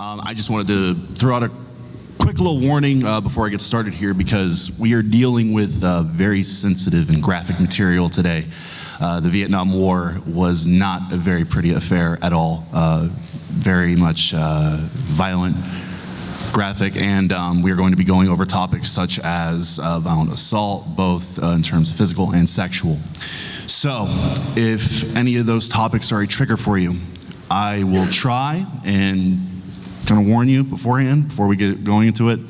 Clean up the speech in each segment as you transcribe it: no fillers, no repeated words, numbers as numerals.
I just wanted to throw out a quick little warning before I get started here, because we are dealing with very sensitive and graphic material today. The Vietnam War was not a very pretty affair at all. Very much violent, graphic, and we are going to be going over topics such as violent assault, both in terms of physical and sexual. So, if any of those topics are a trigger for you, I will try and kind of warn you beforehand, before we get going into it.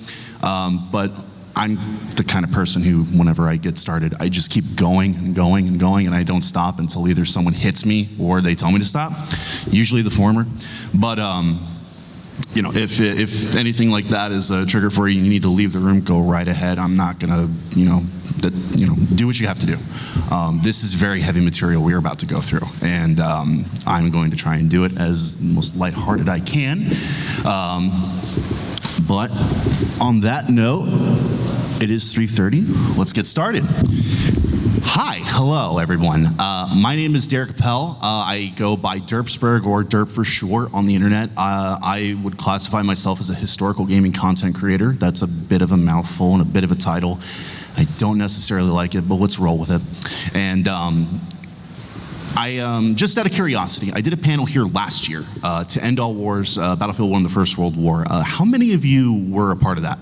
But I'm the kind of person who, whenever I get started, I just keep going and going and going, and I don't stop until either someone hits me or they tell me to stop. Usually the former. But you know, if anything like that is a trigger for you, you need to leave the room, go right ahead. I'm not gonna, do what you have to do. This is very heavy material we're about to go through, and I'm going to try and do it as most lighthearted I can. But on that note, it is 3:30. Let's get started. Hi, hello everyone. My name is Derp. I go by Derpsburg, or Derp for short, on the internet. I would classify myself as a historical gaming content creator. That's a bit of a mouthful and a bit of a title. I don't necessarily like it, but let's roll with it. And just out of curiosity, I did a panel here last year to End All Wars, Battlefield 1, the First World War. How many of you were a part of that?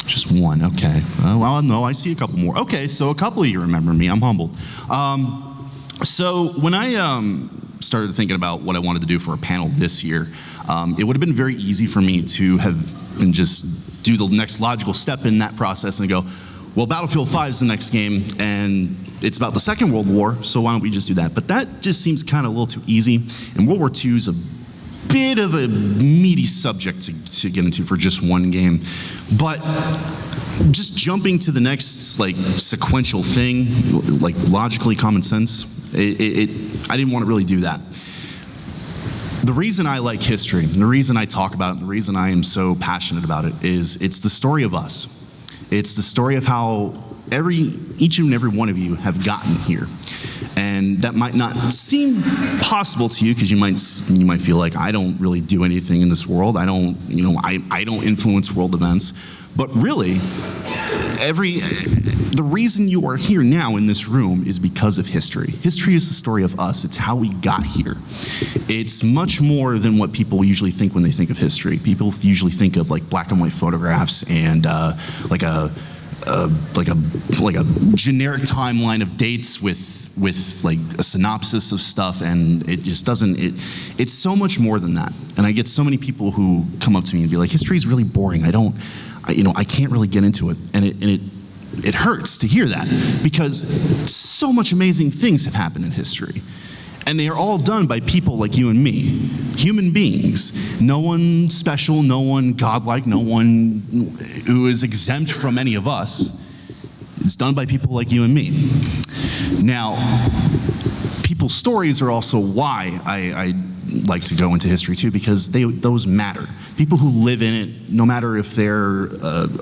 Just one, okay. Well, no, I see a couple more. Okay, so a couple of you remember me, I'm humbled. So when I started thinking about what I wanted to do for a panel this year, it would have been very easy for me to have been just do the next logical step in that process and go, well, Battlefield 5 is the next game, and it's about the Second World War, so why don't we just do that? But that just seems kind of a little too easy, and World War II is a bit of a meaty subject to get into for just one game. But just jumping to the next sequential thing, like logically common sense, I didn't want to really do that. The reason I like history, and the reason I talk about it, and the reason I am so passionate about it is it's the story of us. It's the story of how each and every one of you have gotten here. And that might not seem possible to you, because you might feel like, I don't really do anything in this world. I don't influence world events. But really, the reason you are here now in this room is because of history. History is the story of us. It's how we got here. It's much more than what people usually think when they think of history. People usually think of black and white photographs and like a generic timeline of dates with a synopsis of stuff, and it just doesn't, it's so much more than that. And I get so many people who come up to me and be like, history is really boring. I can't really get into it. And it hurts to hear that, because so much amazing things have happened in history. And they are all done by people like you and me, human beings. No one special, no one godlike, no one who is exempt from any of us. It's done by people like you and me. Now, people's stories are also why I like to go into history too, because those matter. People who live in it, no matter if they're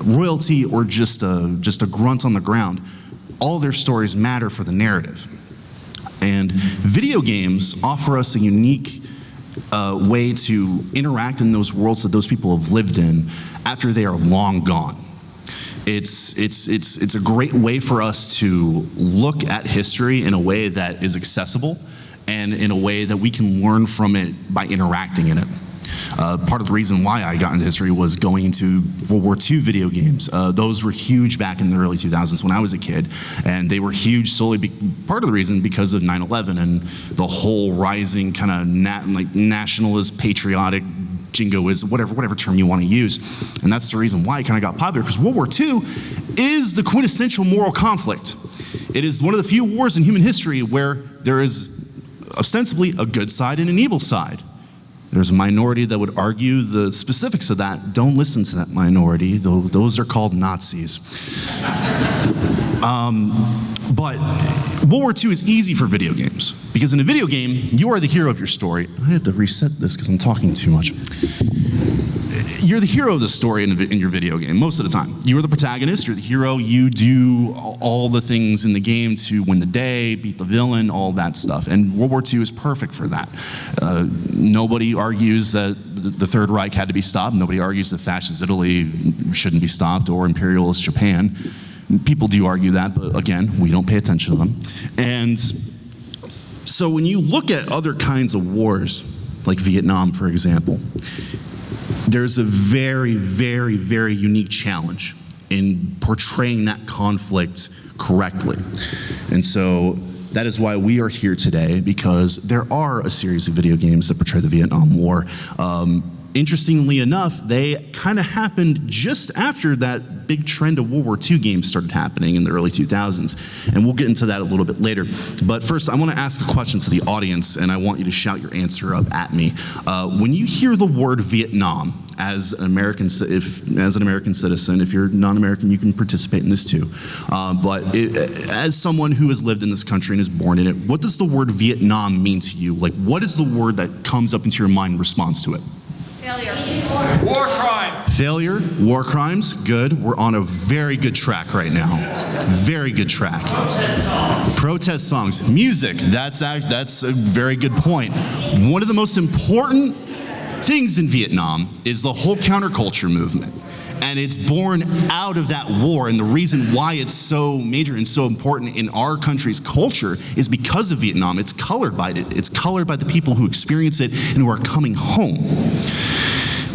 royalty or just a grunt on the ground, all their stories matter for the narrative. And video games offer us a unique way to interact in those worlds that those people have lived in after they are long gone. It's a great way for us to look at history in a way that is accessible, and in a way that we can learn from it by interacting in it. Part of the reason why I got into history was going into World War II video games. Those were huge back in the early 2000s when I was a kid, and they were huge solely part of the reason because of 9/11 and the whole rising kind of nationalist, patriotic, jingoism, whatever term you want to use. And that's the reason why it kind of got popular, because World War II is the quintessential moral conflict. It is one of the few wars in human history where there is ostensibly a good side and an evil side. There's a minority that would argue the specifics of that. Don't listen to that minority, though those are called Nazis. But World War II is easy for video games, because in a video game, you are the hero of your story. I have to reset this because I'm talking too much. you're the hero of the story in your video game most of the time. You're the protagonist, you're the hero, you do all the things in the game to win the day, beat the villain, all that stuff. And World War II is perfect for that. Nobody argues that the Third Reich had to be stopped. Nobody argues that fascist Italy shouldn't be stopped, or imperialist Japan. People do argue that, but again, we don't pay attention to them. And so when you look at other kinds of wars, like Vietnam, for example, there's a very, very, very unique challenge in portraying that conflict correctly. And so that is why we are here today, because there are a series of video games that portray the Vietnam War. Interestingly enough, they kind of happened just after that big trend of World War II games started happening in the early 2000s. And we'll get into that a little bit later. But first, I want to ask a question to the audience, and I want you to shout your answer up at me. When you hear the word Vietnam, as an American citizen, if you're non-American, you can participate in this too. As someone who has lived in this country and is born in it, what does the word Vietnam mean to you? Like, what is the word that comes up into your mind in response to it? Failure. War crimes. Failure, war crimes, good. We're on a very good track right now. Very good track. Protest songs. Protest songs. Music, that's a very good point. One of the most important things in Vietnam is the whole counterculture movement. And it's born out of that war, and the reason why it's so major and so important in our country's culture is because of Vietnam. It's colored by it. It's colored by the people who experience it and who are coming home.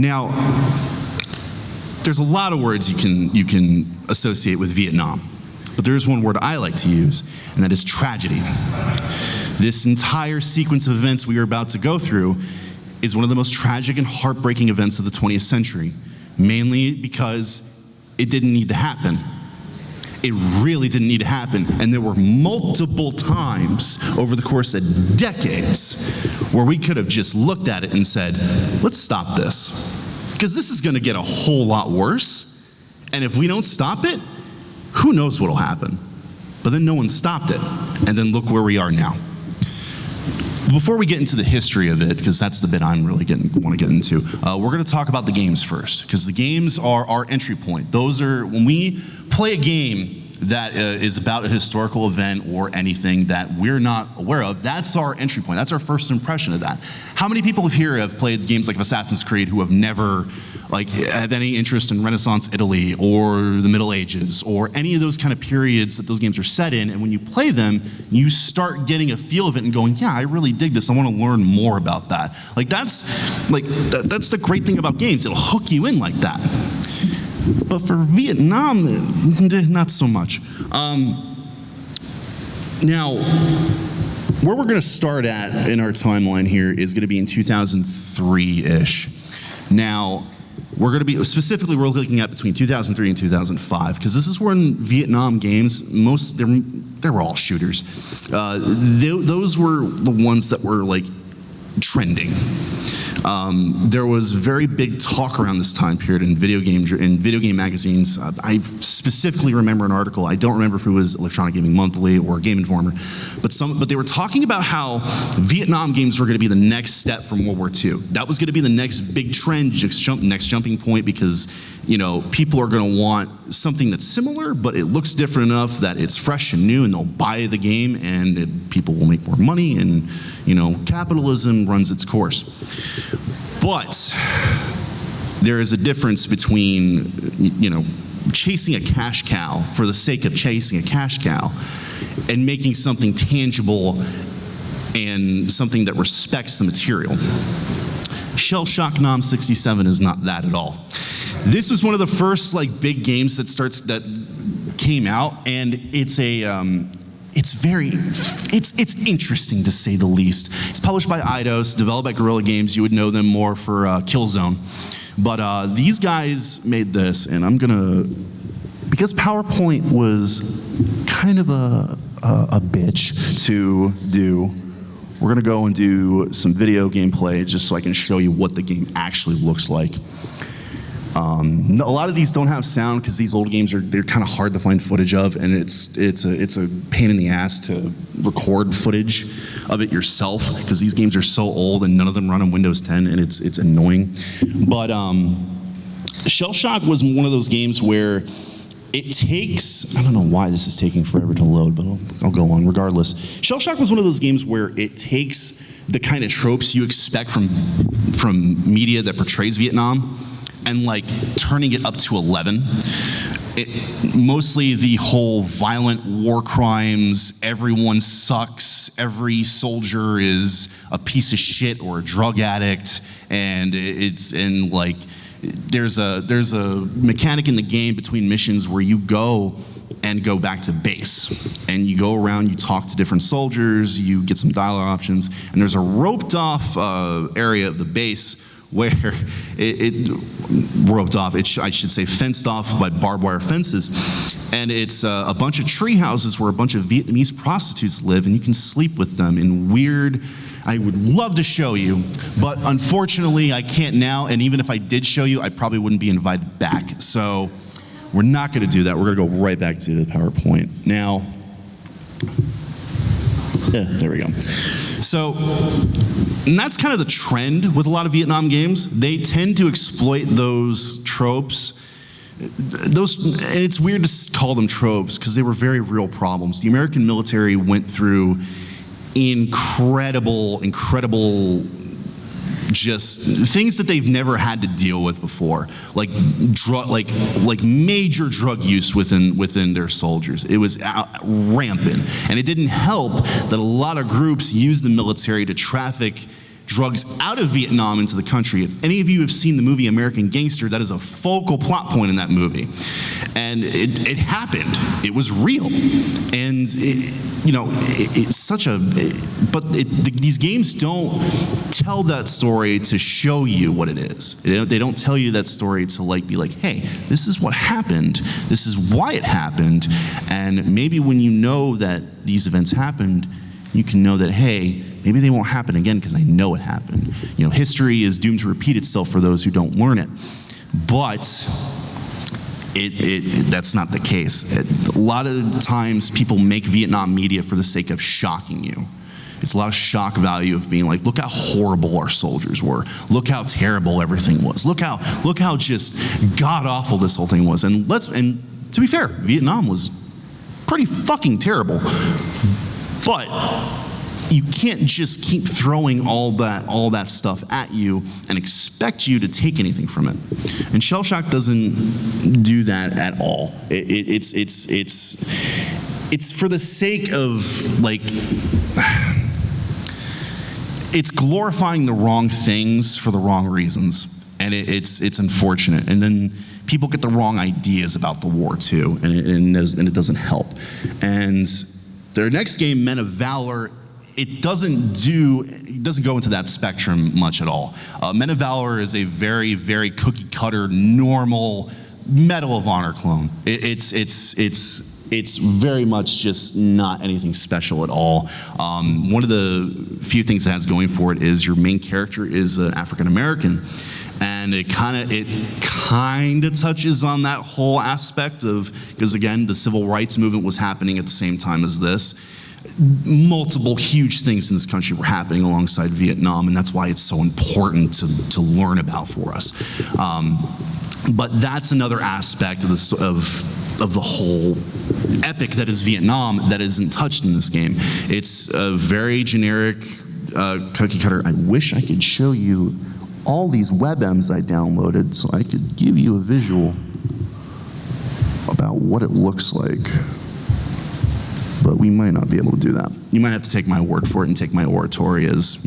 Now, there's a lot of words you can associate with Vietnam, but there's one word I like to use, and that is tragedy. This entire sequence of events we are about to go through is one of the most tragic and heartbreaking events of the 20th century. Mainly because it didn't need to happen. It really didn't need to happen. And there were multiple times over the course of decades where we could have just looked at it and said, let's stop this. Because this is gonna get a whole lot worse. And if we don't stop it, who knows what'll happen. But then no one stopped it. And then look where we are now. Before we get into the history of it, because that's the bit I'm really want to get into, we're going to talk about the games first, because the games are our entry point. Those are, when we play a game that is about a historical event or anything that we're not aware of, that's our entry point. That's our first impression of that. How many people here have played games like Assassin's Creed who have never had any interest in Renaissance Italy or the Middle Ages or any of those kind of periods that those games are set in? And when you play them, you start getting a feel of it and going, yeah, I really dig this. I want to learn more about that. That's the great thing about games. It'll hook you in like that. But for Vietnam, not so much. Now, where we're going to start at in our timeline here is going to be in 2003-ish. Now, we're going to be, specifically, we're looking at between 2003 and 2005, because this is when Vietnam games, they were all shooters. Those were the ones that were trending. There was very big talk around this time period in video game magazines. I specifically remember an article. I don't remember if it was Electronic Gaming Monthly or Game Informer, but they were talking about how Vietnam games were going to be the next step from World War II. That was going to be the next big trend, next jumping point, because people are going to want something that's similar, but it looks different enough that it's fresh and new, and they'll buy the game, and people will make more money, and capitalism runs its course. But there is a difference between, chasing a cash cow for the sake of chasing a cash cow and making something tangible and something that respects the material. Shell Shock Nom 67 is not that at all. This was one of the first big games that came out, and it's interesting to say the least. It's published by Eidos, developed by Guerrilla Games. You would know them more for Killzone. But these guys made this, and because PowerPoint was kind of a bitch to do, we're gonna go and do some video gameplay just so I can show you what the game actually looks like. A lot of these don't have sound because these old games they're kind of hard to find footage of, and it's a pain in the ass to record footage of it yourself because these games are so old and none of them run on Windows 10, and it's annoying. But Shell Shock was one of those games where it takes, I don't know why this is taking forever to load, but I'll go on regardless. Shell Shock was one of those games where it takes the kind of tropes you expect from media that portrays Vietnam and like turning it up to 11. Mostly the whole violent war crimes, everyone sucks, every soldier is a piece of shit or a drug addict, and there's a mechanic in the game between missions where you go back to base, and you go around, you talk to different soldiers, you get some dialogue options, and there's a roped off area of the base where I should say fenced off by barbed wire fences, and it's a bunch of tree houses where a bunch of Vietnamese prostitutes live, and you can sleep with them in weird, I would love to show you, but unfortunately I can't now, and even if I did show you, I probably wouldn't be invited back. So we're not gonna do that. We're gonna go right back to the PowerPoint. Now, yeah, there we go. So, and that's kind of the trend with a lot of Vietnam games. They tend to exploit those tropes. And it's weird to call them tropes because they were very real problems. The American military went through incredible just things that they've never had to deal with before, like major drug use within their soldiers. It was rampant, and it didn't help that a lot of groups used the military to traffic drugs out of Vietnam into the country. If any of you have seen the movie American Gangster, that is a focal plot point in that movie. And it happened. It was real. And it's such a, these games don't tell that story to show you what it is. They don't tell you that story to be like, hey, this is what happened. This is why it happened. And maybe when you know that these events happened, you can know that, hey, maybe they won't happen again because I know it happened. History is doomed to repeat itself for those who don't learn it. But that's not the case. A lot of times people make Vietnam media for the sake of shocking you. It's a lot of shock value of being like, look how horrible our soldiers were. Look how terrible everything was. Look how just god-awful this whole thing was. And to be fair, Vietnam was pretty fucking terrible. But you can't just keep throwing all that stuff at you and expect you to take anything from it. And Shell Shock doesn't do that at all. It's for the sake of it's glorifying the wrong things for the wrong reasons, and it's unfortunate. And then people get the wrong ideas about the war too, and it doesn't help. And their next game, Men of Valor, it doesn't go into that spectrum much at all. Men of Valor is a very, very cookie cutter, normal Medal of Honor clone. It's very much just not anything special at all. One of the few things it has going for it is your main character is an African American. And it kind of touches on that whole aspect because again, the civil rights movement was happening at the same time as this. Multiple huge things in this country were happening alongside Vietnam, and that's why it's so important to learn about for us. But that's another aspect of the whole epic that is Vietnam that isn't touched in this game. It's a very generic cookie cutter. I wish I could show you all these WebMs I downloaded so I could give you a visual about what it looks like. But we might not be able to do that. You might have to take my word for it and take my oratory as,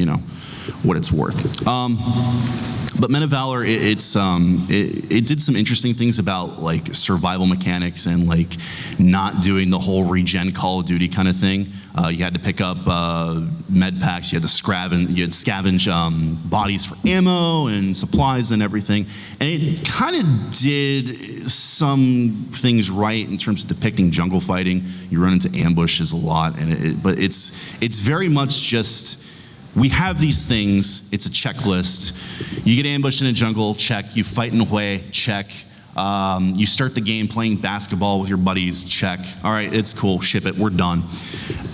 what it's worth. But Men of Valor, it did some interesting things about survival mechanics and not doing the whole regen Call of Duty kind of thing. You had to pick up med packs, you had scavenge bodies for ammo and supplies and everything. And it kind of did some things right in terms of depicting jungle fighting. You run into ambushes a lot, but it's very much just, we have these things, it's a checklist. You get ambushed in a jungle, check. You fight in a way, check. You start the game playing basketball with your buddies, check. All right, it's cool, ship it, we're done.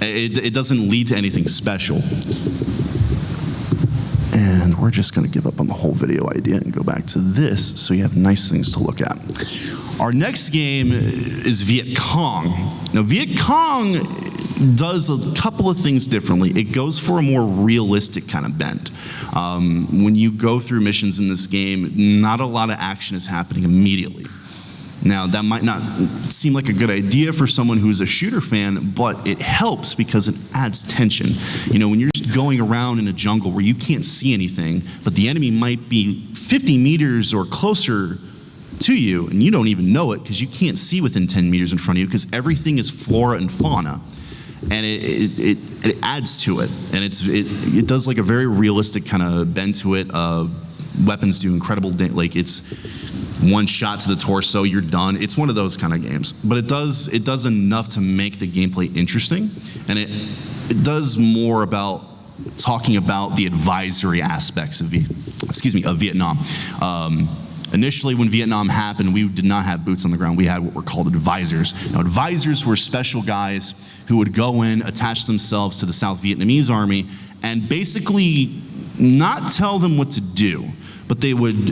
It doesn't lead to anything special. And we're just going to give up on the whole video idea and go back to this so you have nice things to look at. Our next game is Viet Cong. Now, Viet Cong does a couple of things differently. It goes for a more realistic kind of bent. When you go through missions in this game, not a lot of action is happening immediately. Now, that might not seem like a good idea for someone who's a shooter fan, but it helps because it adds tension. You know, when you're just going around in a jungle where you can't see anything, but the enemy might be 50 meters or closer to you, and you don't even know it because you can't see within 10 meters in front of you because everything is flora and fauna. And it adds to it. And it does like a very realistic kind of bend to it. Weapons do incredible, like it's one shot to the torso, you're done. It's one of those kind of games. But it does enough to make the gameplay interesting. And it does more about talking about the advisory aspects of Vietnam. Initially, when Vietnam happened, we did not have boots on the ground. We had what were called advisors. Now, advisors were special guys who would go in, attach themselves to the South Vietnamese army, and basically not tell them what to do, but they would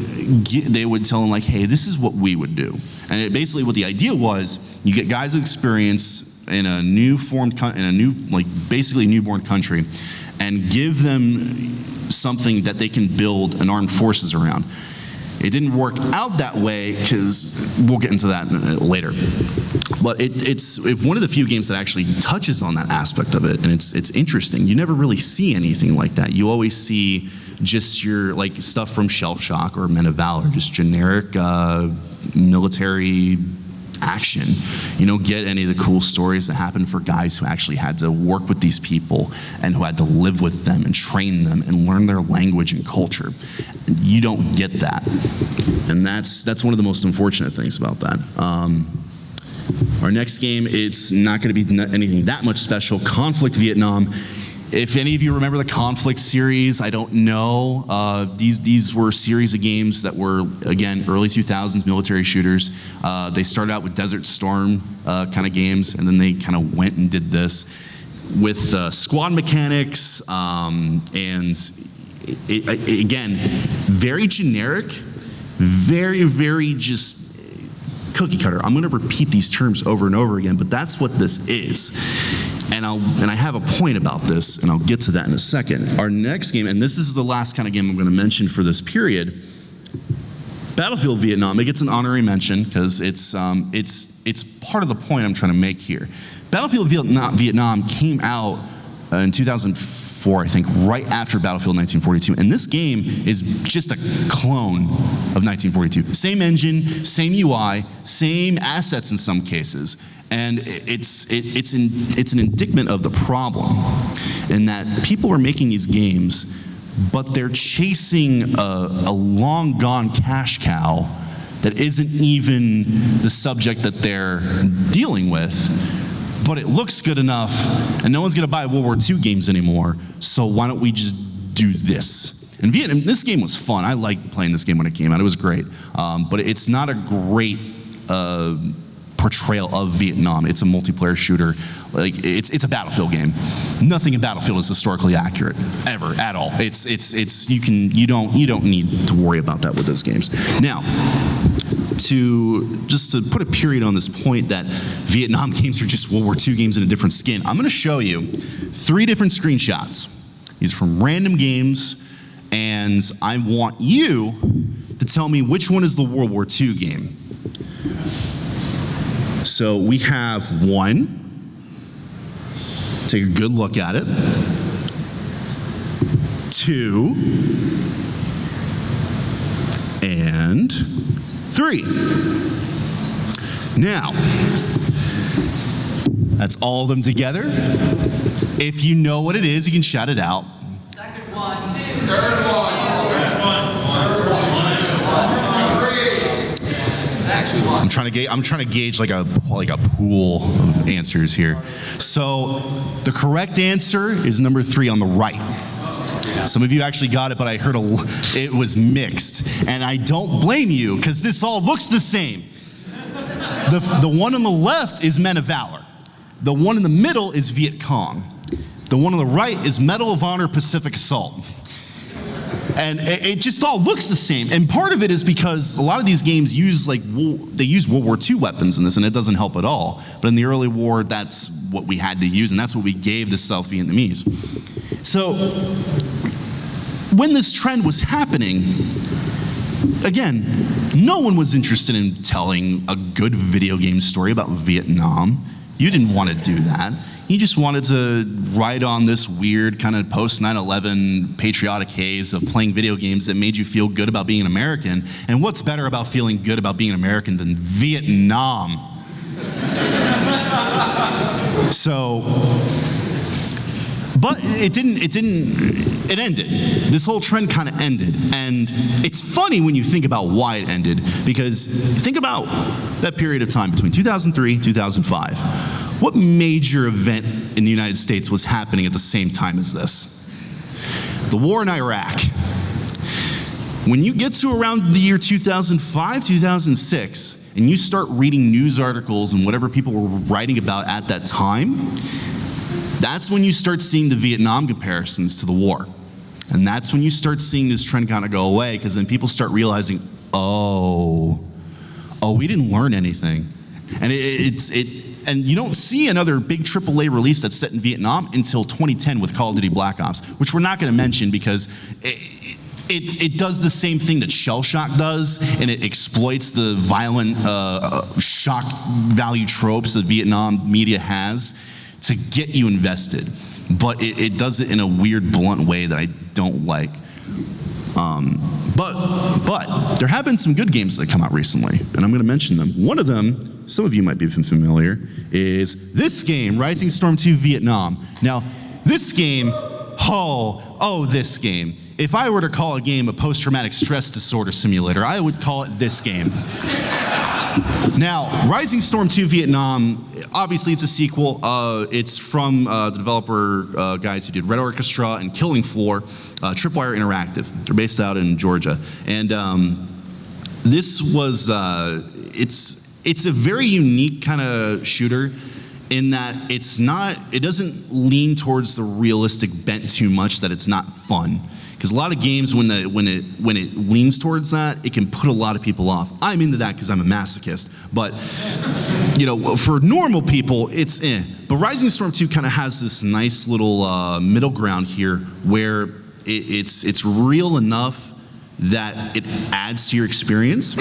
tell them like, hey, this is what we would do. And basically what the idea was, you get guys with experience in a basically newborn country, and give them something that they can build an armed forces around. It didn't work out that way because we'll get into that later. But it's one of the few games that actually touches on that aspect of it, and it's interesting. You never really see anything like that. You always see just your like stuff from Shell Shock or Men of Valor, just generic military action. You don't get any of the cool stories that happen for guys who actually had to work with these people and who had to live with them and train them and learn their language and culture. You don't get that. And that's one of the most unfortunate things about that. Our next game, it's not going to be anything that much special. Conflict Vietnam. If any of you remember the Conflict series, I don't know. These were a series of games that were, again, early 2000s military shooters. They started out with Desert Storm kind of games, and then they kind of went and did this with squad mechanics, and again, very generic, very, very just cookie cutter. I'm going to repeat these terms over and over again, but that's what this is. And I have a point about this, and I'll get to that in a second. Our next game, and this is the last kind of game I'm going to mention for this period, Battlefield Vietnam. It gets an honorary mention because it's part of the point I'm trying to make here. Battlefield Vietnam came out in 2004, I think, right after Battlefield 1942, and this game is just a clone of 1942. Same engine, same UI, same assets in some cases. And it's an indictment of the problem in that people are making these games, but they're chasing a long gone cash cow that isn't even the subject that they're dealing with, but it looks good enough, and no one's gonna buy World War II games anymore, so why don't we just do this? And Vietnam, this game was fun. I liked playing this game when it came out. It was great, but it's not a great portrayal of Vietnam. It's a multiplayer shooter. Like it's a Battlefield game. Nothing in Battlefield is historically accurate ever at all. You don't need to worry about that with those games. Now, just to put a period on this point that Vietnam games are just World War II games in a different skin, I'm going to show you 3 different screenshots. These are from random games, and I want you to tell me which one is the World War II game. So we have 1. Take a good look at it. 2. And 3. Now, that's all of them together. If you know what it is, you can shout it out. Second one, 2. Third one. I'm trying to gauge like a pool of answers here. So the correct answer is number 3 on the right. Some of you actually got it, but I heard it was mixed, and I don't blame you because this all looks the same. The one on the left is Men of Valor. The one in the middle is Viet Cong. The one on the right is Medal of Honor Pacific Assault. And it just all looks the same. And part of it is because a lot of these games use they use World War II weapons in this, and it doesn't help at all. But in the early war, that's what we had to use, and that's what we gave the South Vietnamese. So when this trend was happening, again, no one was interested in telling a good video game story about Vietnam. You didn't want to do that. You just wanted to ride on this weird kind of post 9/11 patriotic haze of playing video games that made you feel good about being an American. And what's better about feeling good about being an American than Vietnam? So, but it ended. This whole trend kind of ended. And it's funny when you think about why it ended, because think about that period of time between 2003 and 2005. What major event in the United States was happening at the same time as this? The war in Iraq. When you get to around the year 2005, 2006, and you start reading news articles and whatever people were writing about at that time, that's when you start seeing the Vietnam comparisons to the war. And that's when you start seeing this trend kind of go away, because then people start realizing, oh, we didn't learn anything. And and you don't see another big AAA release that's set in Vietnam until 2010 with Call of Duty Black Ops, which we're not going to mention because it does the same thing that Shell Shock does, and it exploits the violent shock value tropes that Vietnam media has to get you invested. But it does it in a weird, blunt way that I don't like. But there have been some good games that come out recently, and I'm going to mention them. One of them, some of you might be familiar, is this game, Rising Storm 2 Vietnam. Now, this game, this game. If I were to call a game a post-traumatic stress disorder simulator, I would call it this game. Now, Rising Storm 2 Vietnam, obviously it's a sequel. It's from the developer guys who did Red Orchestra and Killing Floor, Tripwire Interactive. They're based out in Georgia. And this was, it's a very unique kind of shooter in that it doesn't lean towards the realistic bent too much that it's not fun. Because a lot of games, when it leans towards that, it can put a lot of people off. I'm into that because I'm a masochist. But for normal people, it's eh. But Rising Storm 2 kind of has this nice little middle ground here, where it's real enough that it adds to your experience,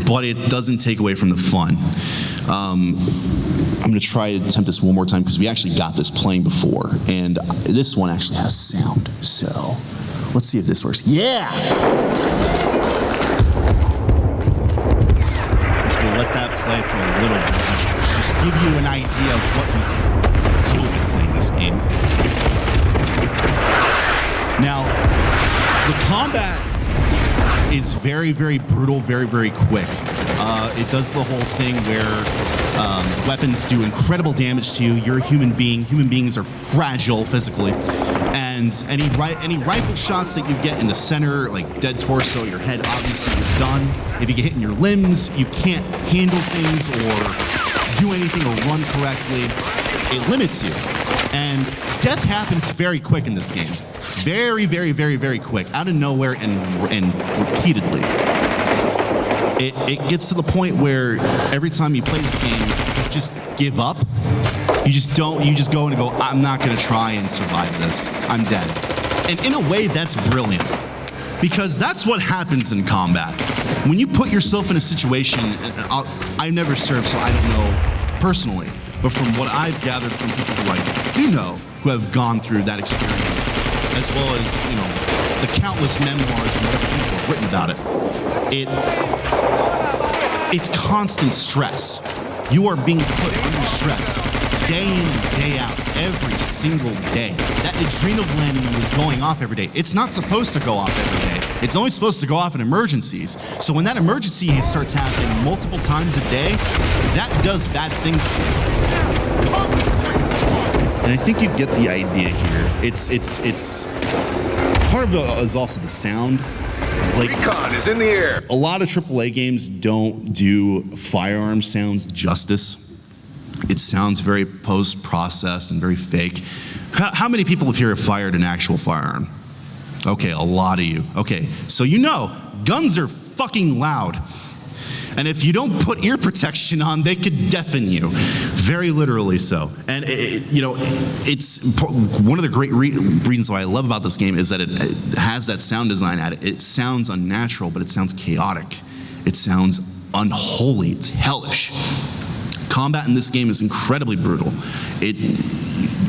but it doesn't take away from the fun. I'm going to try to attempt this one more time because we actually got this playing before, and this one actually has sound. So. Let's see if this works. Yeah! Just gonna let that play for a little bit. Just give you an idea of what you can deal with playing this game. Now, the combat is very, very brutal, very, very quick. It does the whole thing where weapons do incredible damage to you. You're a human being. Human beings are fragile physically. And any rifle shots that you get in the center, like dead torso, your head, obviously you're done. If you get hit in your limbs, you can't handle things or do anything or run correctly. It limits you. And death happens very quick in this game. Very, very, very, very quick. Out of nowhere and repeatedly. It gets to the point where every time you play this game, you just give up. You just go and go, I'm not going to try and survive this. I'm dead. And in a way, that's brilliant. Because that's what happens in combat. When you put yourself in a situation, I never served, so I don't know personally. But from what I've gathered from people who I do know, who have gone through that experience, as well as, the countless memoirs and whatever people have written about it, it's constant stress. You are being put under stress day in and day out, every single day. That adrenal gland is going off every day. It's not supposed to go off every day. It's only supposed to go off in emergencies. So when that emergency starts happening multiple times a day, that does bad things to you. And I think you get the idea here. It's part of it is also the sound. Like, Recon is in the air. A lot of AAA games don't do firearm sounds justice. It sounds very post-processed and very fake. How many people have here have fired an actual firearm? Okay, a lot of you. Okay, so you know, guns are fucking loud. And if you don't put ear protection on, they could deafen you, very literally so. And it's one of the great reasons why I love about this game is that it has that sound design at it. It sounds unnatural, but it sounds chaotic. It sounds unholy. It's hellish. Combat in this game is incredibly brutal.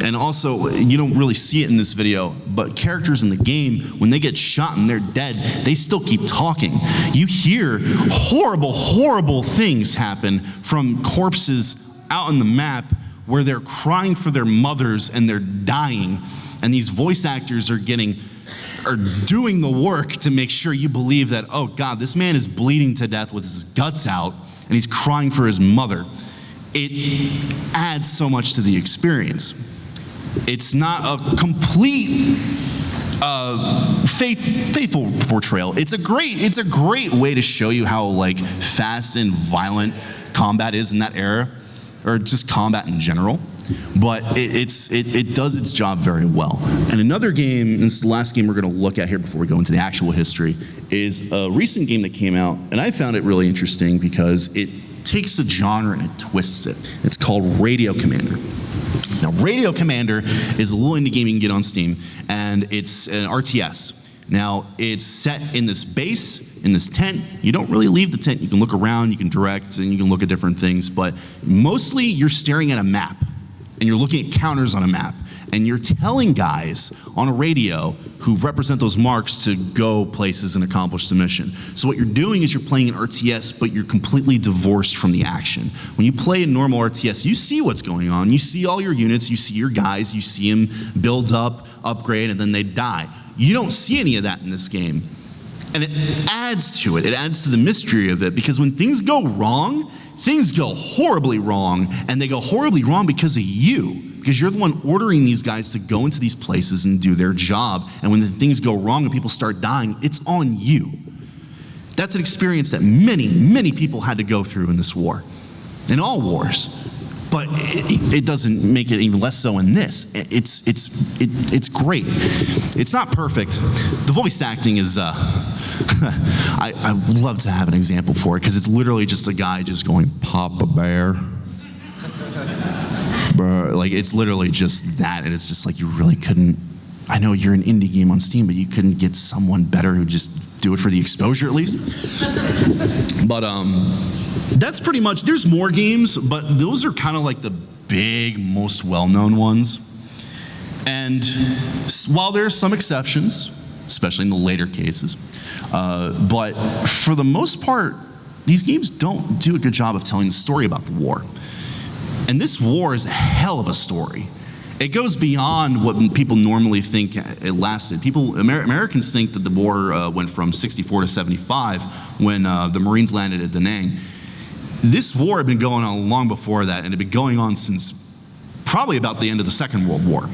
And also, you don't really see it in this video, but characters in the game, when they get shot and they're dead, they still keep talking. You hear horrible, horrible things happen from corpses out on the map where they're crying for their mothers and they're dying. And these voice actors are doing the work to make sure you believe that, oh God, this man is bleeding to death with his guts out and he's crying for his mother. It adds so much to the experience. It's not a complete faithful portrayal. It's a great way to show you how like fast and violent combat is in that era, or just combat in general. But it does its job very well. And another game, and this is the last game we're going to look at here before we go into the actual history, is a recent game that came out, and I found it really interesting because it takes a genre and it twists it. It's called Radio Commander. Now, Radio Commander is a little indie game you can get on Steam, and it's an RTS. Now, it's set in this base, in this tent. You don't really leave the tent. You can look around, you can direct, and you can look at different things, but mostly you're staring at a map, and you're looking at counters on a map, and you're telling guys on a radio who represent those marks to go places and accomplish the mission. So what you're doing is you're playing an RTS, but you're completely divorced from the action. When you play a normal RTS, you see what's going on. You see all your units, you see your guys, you see them build up, upgrade, and then they die. You don't see any of that in this game. And it adds to it. It adds to the mystery of it, because when things go wrong, things go horribly wrong, and they go horribly wrong because of you. Because you're the one ordering these guys to go into these places and do their job. And when the things go wrong and people start dying, it's on you. That's an experience that many, many people had to go through in this war, in all wars. But it doesn't make it even less so in this. It's great. It's not perfect. The voice acting is, I would love to have an example for it, because it's literally just a guy just going, Papa Bear. Like, it's literally just that, and it's just like, you really couldn't, I know you're an indie game on Steam, but you couldn't get someone better who just do it for the exposure at least. But that's pretty much, there's more games, but those are kind of like the big, most well-known ones. And while there are some exceptions, especially in the later cases, but for the most part, these games don't do a good job of telling the story about the war. And this war is a hell of a story. It goes beyond what people normally think it lasted. Americans think that the war went from 64 to 75 when the Marines landed at Da Nang. This war had been going on long before that, and it had been going on since probably about the end of the Second World War.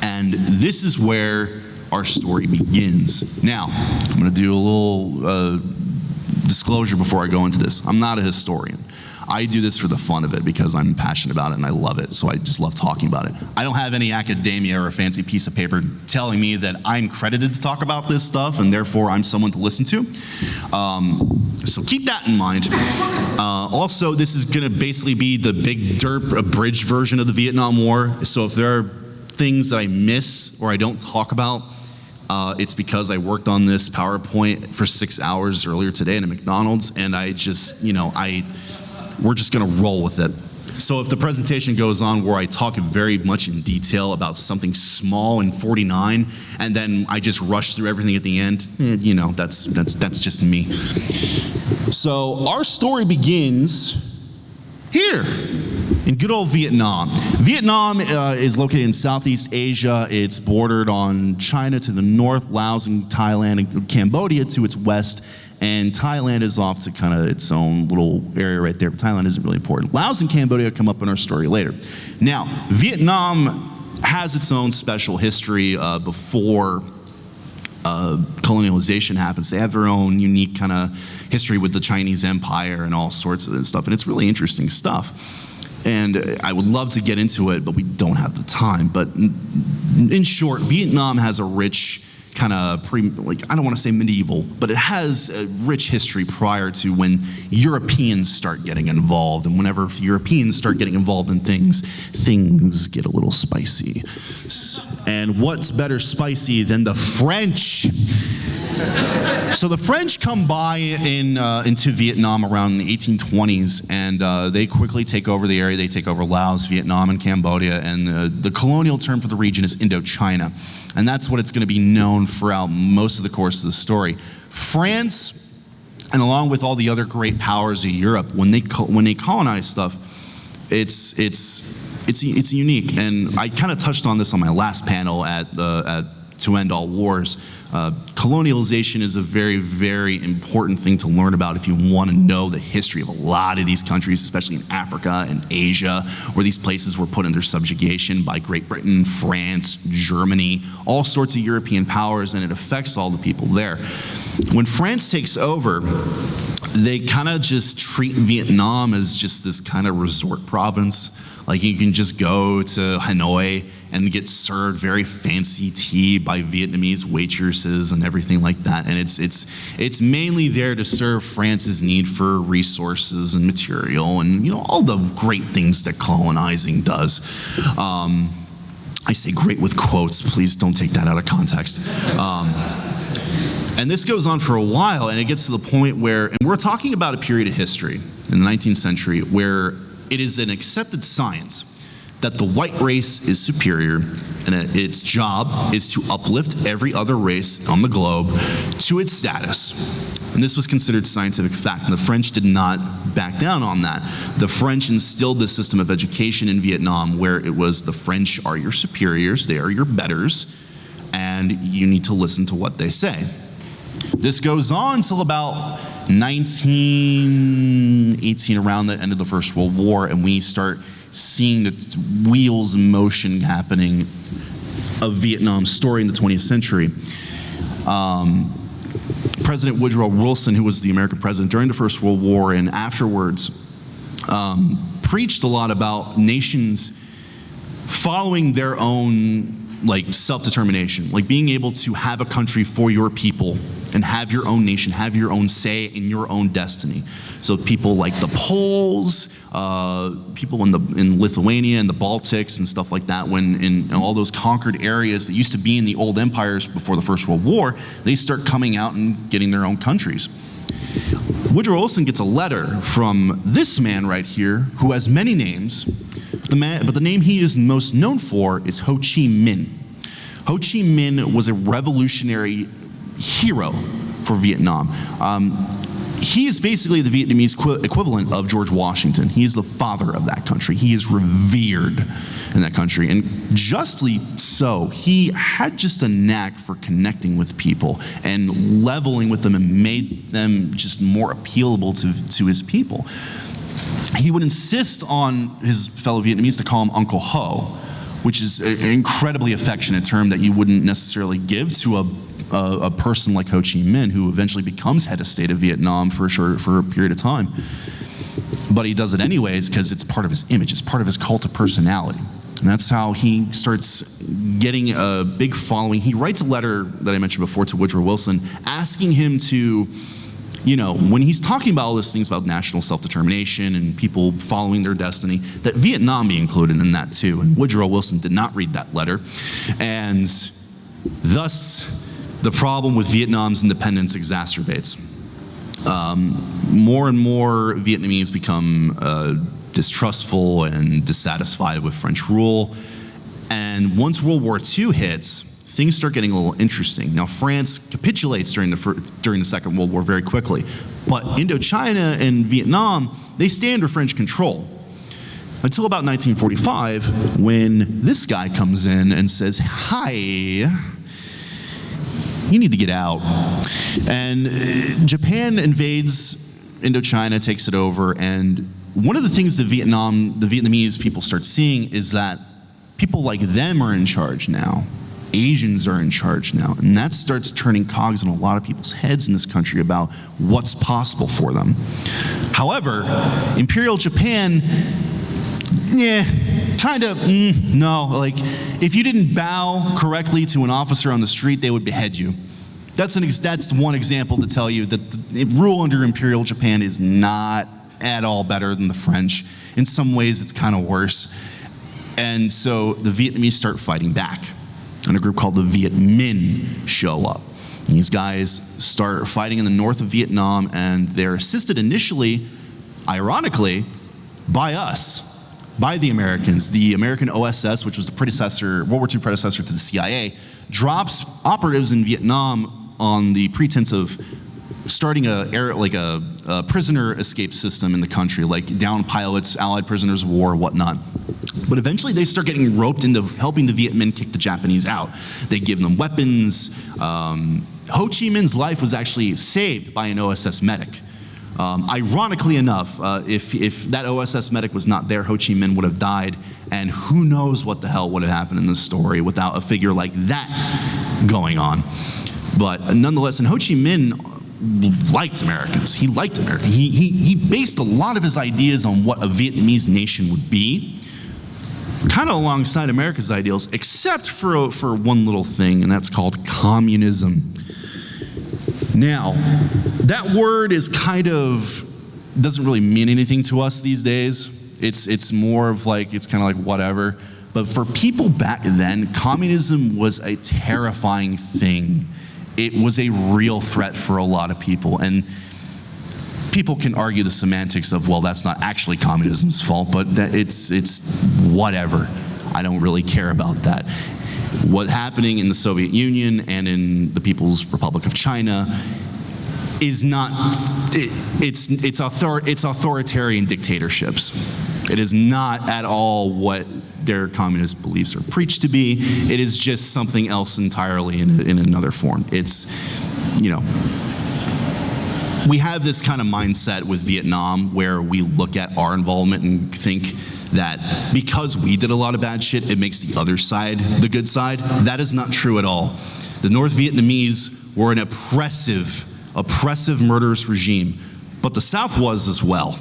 And this is where our story begins. Now, I'm going to do a little disclosure before I go into this. I'm not a historian. I do this for the fun of it because I'm passionate about it and I love it, so I just love talking about it. I don't have any academia or a fancy piece of paper telling me that I'm credited to talk about this stuff and therefore I'm someone to listen to. So keep that in mind. Also, this is going to basically be the big Derp abridged version of the Vietnam War, so if there are things that I miss or I don't talk about, it's because I worked on this PowerPoint for 6 hours earlier today at a McDonald's, and I just, we're just gonna roll with it. So if the presentation goes on where I talk very much in detail about something small in 49, and then I just rush through everything at the end, that's just me. So our story begins here in good old Vietnam. Vietnam is located in Southeast Asia. It's bordered on China to the north, Laos and Thailand, and Cambodia to its west. And Thailand is off to kind of its own little area right there, but Thailand isn't really important. Laos and Cambodia come up in our story later. Now, Vietnam has its own special history before colonialization happens. They have their own unique kind of history with the Chinese Empire and all sorts of stuff, and it's really interesting stuff. And I would love to get into it, but we don't have the time. But in short, Vietnam has a rich kind of I don't want to say medieval, but it has a rich history prior to when Europeans start getting involved. And whenever Europeans start getting involved in things, things get a little spicy. And what's better spicy than the French? So the French come by into Vietnam around the 1820s, and they quickly take over the area. They take over Laos, Vietnam, and Cambodia, and the colonial term for the region is Indochina. And that's what it's going to be known throughout most of the course of the story. France, and along with all the other great powers of Europe, when they colonize stuff, it's unique. And I kind of touched on this on my last panel at To End All Wars. Colonialization is a very, very important thing to learn about if you want to know the history of a lot of these countries, especially in Africa and Asia, where these places were put under subjugation by Great Britain, France, Germany, all sorts of European powers, and it affects all the people there. When France takes over, they kind of just treat Vietnam as just this kind of resort province. Like you can just go to Hanoi and get served very fancy tea by Vietnamese waitresses and everything like that. And it's mainly there to serve France's need for resources and material and all the great things that colonizing does. I say great with quotes. Please don't take that out of context. And this goes on for a while, and it gets to the point where, and we're talking about a period of history in the 19th century where it is an accepted science that the white race is superior, and its job is to uplift every other race on the globe to its status. And this was considered scientific fact, and the French did not back down on that. The French instilled this system of education in Vietnam where it was the French are your superiors, they are your betters, and you need to listen to what they say. This goes on until about 1918, around the end of the First World War, and we start seeing the wheels in motion happening of Vietnam's story in the 20th century. President Woodrow Wilson, who was the American president during the First World War and afterwards, preached a lot about nations following their own self-determination, like being able to have a country for your people and have your own nation, have your own say in your own destiny. So people like the Poles, people in Lithuania and the Baltics and stuff like that, when in all those conquered areas that used to be in the old empires before the First World War, they start coming out and getting their own countries. Woodrow Wilson gets a letter from this man right here, who has many names, but the name he is most known for is Ho Chi Minh. Ho Chi Minh was a revolutionary hero for Vietnam. He is basically the Vietnamese equivalent of George Washington. He is the father of that country. He is revered in that country, and justly so. He had just a knack for connecting with people and leveling with them and made them just more appealable to his people. He would insist on his fellow Vietnamese to call him Uncle Ho, which is an incredibly affectionate term that you wouldn't necessarily give to a person like Ho Chi Minh, who eventually becomes head of state of Vietnam for a period of time. But he does it anyways because it's part of his image, it's part of his cult of personality. And that's how he starts getting a big following. He writes a letter that I mentioned before to Woodrow Wilson, asking him to, when he's talking about all these things about national self-determination and people following their destiny, that Vietnam be included in that too. And Woodrow Wilson did not read that letter. And thus, the problem with Vietnam's independence exacerbates. More and more Vietnamese become distrustful and dissatisfied with French rule. And once World War II hits, things start getting a little interesting. Now, France capitulates during the Second World War very quickly, but Indochina and Vietnam, they stay under French control until about 1945, when this guy comes in and says, "Hi, you need to get out." And Japan invades Indochina, takes it over, and one of the things the Vietnamese people start seeing is that people like them are in charge now. Asians are in charge now, and that starts turning cogs in a lot of people's heads in this country about what's possible for them. However, Imperial Japan, kind of, no. Like, if you didn't bow correctly to an officer on the street, they would behead you. That's one example to tell you that the rule under Imperial Japan is not at all better than the French. In some ways, it's kind of worse. And so the Vietnamese start fighting back. And a group called the Viet Minh show up. And these guys start fighting in the north of Vietnam, and they're assisted initially, ironically, by us, by the Americans. The American OSS, which was the World War II predecessor to the CIA, drops operatives in Vietnam on the pretense of starting a prisoner escape system in the country, like down pilots, Allied prisoners of war, whatnot. But eventually they start getting roped into helping the Viet Minh kick the Japanese out. They give them weapons. Ho Chi Minh's life was actually saved by an OSS medic. Ironically enough, if that OSS medic was not there, Ho Chi Minh would have died, and who knows what the hell would have happened in this story without a figure like that going on. But nonetheless, and Ho Chi Minh liked Americans. He liked America. He based a lot of his ideas on what a Vietnamese nation would be, kind of alongside America's ideals, except for one little thing, and that's called communism. Now, that word is doesn't really mean anything to us these days. It's more of like, it's kind of like whatever. But for people back then, communism was a terrifying thing. It was a real threat for a lot of people. And people can argue the semantics of, well, that's not actually communism's fault, but it's whatever. I don't really care about that. What's happening in the Soviet Union and in the People's Republic of China is not, it's authoritarian dictatorships. It is not at all what their communist beliefs are preached to be. It is just something else entirely in another form. It's, we have this kind of mindset with Vietnam where we look at our involvement and think that because we did a lot of bad shit, it makes the other side the good side. That is not true at all. The North Vietnamese were an oppressive, murderous regime, but the South was as well.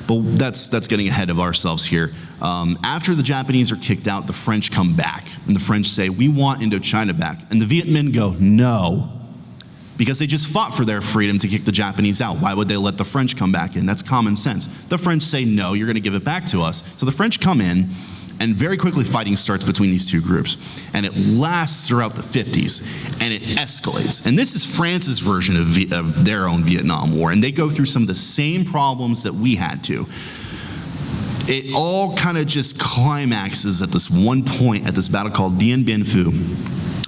But that's getting ahead of ourselves here. After the Japanese are kicked out, the French come back, and the French say, we want Indochina back. And the Viet Minh go, no, because they just fought for their freedom to kick the Japanese out. Why would they let the French come back in? That's common sense. The French say, no, you're gonna give it back to us. So the French come in, and very quickly fighting starts between these two groups. And it lasts throughout the 50s, and it escalates. And this is France's version of their own Vietnam War, and they go through some of the same problems that we had to. It all kind of just climaxes at this one point at this battle called Dien Bien Phu.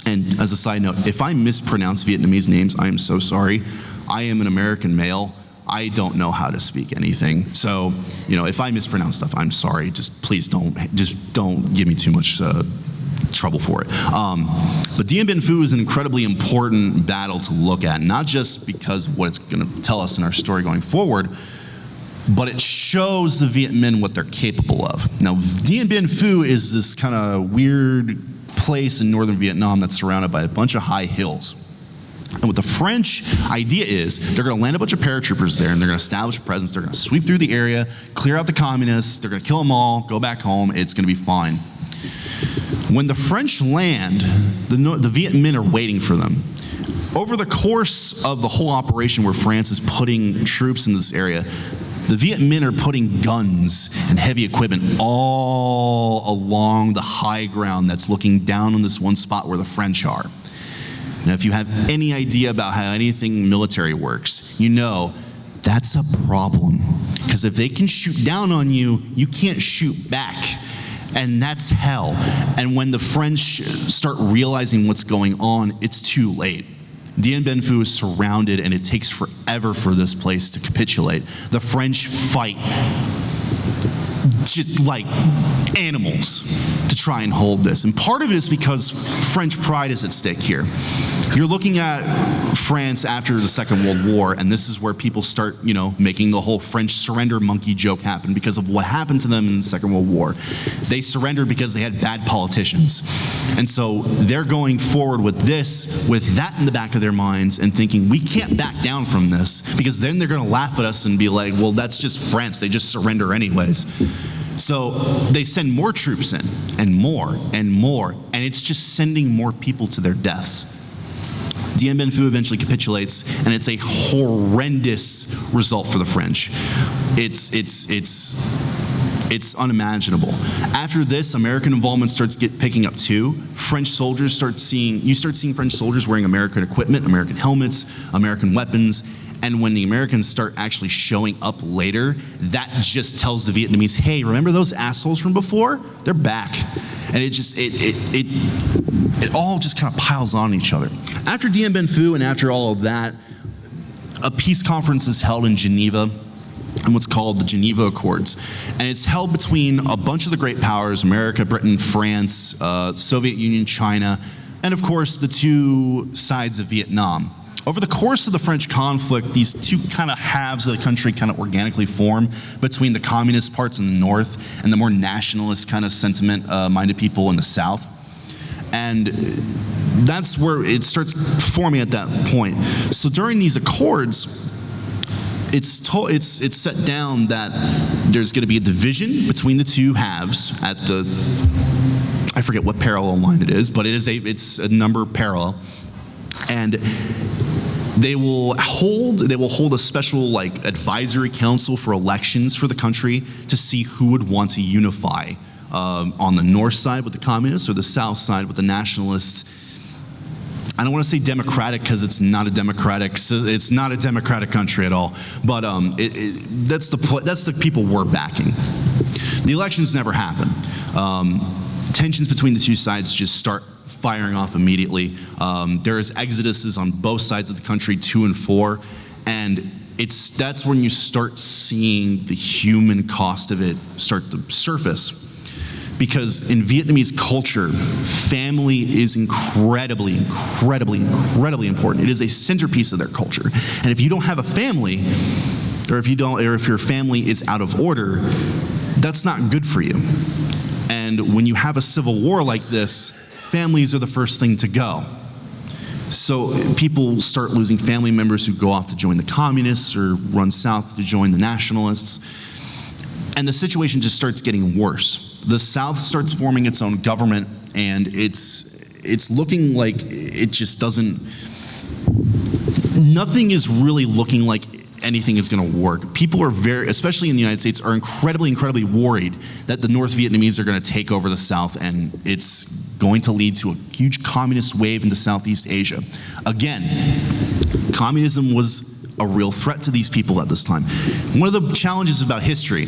And as a side note, if I mispronounce Vietnamese names, I am so sorry. I am an American male. I don't know how to speak anything. So, if I mispronounce stuff, I'm sorry. Please don't give me too much trouble for it. But Dien Bien Phu is an incredibly important battle to look at, not just because of what it's gonna tell us in our story going forward, but it shows the Viet Minh what they're capable of. Now, Dien Bien Phu is this kind of weird place in northern Vietnam that's surrounded by a bunch of high hills. And what the French idea is, they're gonna land a bunch of paratroopers there, and they're gonna establish a presence, they're gonna sweep through the area, clear out the communists, they're gonna kill them all, go back home, it's gonna be fine. When the French land, the Viet Minh are waiting for them. Over the course of the whole operation where France is putting troops in this area, the Viet Minh are putting guns and heavy equipment all along the high ground that's looking down on this one spot where the French are. Now, if you have any idea about how anything military works, you know that's a problem. Because if they can shoot down on you, you can't shoot back. And that's hell. And when the French start realizing what's going on, it's too late. Dien Bien Phu is surrounded, and it takes forever for this place to capitulate. The French fight just like animals to try and hold this. And part of it is because French pride is at stake here. You're looking at France after the Second World War, and this is where people start, making the whole French surrender monkey joke happen because of what happened to them in the Second World War. They surrendered because they had bad politicians. And so they're going forward with this, with that in the back of their minds, and thinking, we can't back down from this, because then they're gonna laugh at us and be like, well, that's just France, they just surrender anyways. So they send more troops in, and more, and it's just sending more people to their deaths. Dien Bien Phu eventually capitulates, and it's a horrendous result for the French. It's unimaginable. After this, American involvement starts picking up too. French soldiers start seeing French soldiers wearing American equipment, American helmets, American weapons. And when the Americans start actually showing up later, that just tells the Vietnamese, hey, remember those assholes from before? They're back. And it all just kind of piles on each other. After Dien Bien Phu and after all of that, a peace conference is held in Geneva, and what's called the Geneva Accords. And it's held between a bunch of the great powers, America, Britain, France, Soviet Union, China, and of course the two sides of Vietnam. Over the course of the French conflict, these two kind of halves of the country kind of organically form between the communist parts in the north and the more nationalist kind of sentiment-minded people in the south. And that's where it starts forming at that point. So during these accords, it's set down that there's going to be a division between the two halves at the, I forget what parallel line it is, but it's a number parallel, and they will hold a special advisory council for elections for the country to see who would want to unify on the north side with the communists or the south side with the nationalists. I don't want to say democratic because it's not a democratic country at all. But that's the people we're backing. The elections never happen. Tensions between the two sides just start firing off immediately. There is exoduses on both sides of the country, to and for, and that's when you start seeing the human cost of it start to surface. Because in Vietnamese culture, family is incredibly, incredibly, incredibly important. It is a centerpiece of their culture. And if you don't have a family, or if your family is out of order, that's not good for you. And when you have a civil war like this, families are the first thing to go. So people start losing family members who go off to join the communists or run south to join the nationalists. And the situation just starts getting worse. The South starts forming its own government, and it's looking like it just doesn't, nothing is really looking like anything is going to work. People are especially in the United States, are incredibly, incredibly worried that the North Vietnamese are going to take over the South, and it's going to lead to a huge communist wave into Southeast Asia. Again, communism was a real threat to these people at this time. One of the challenges about history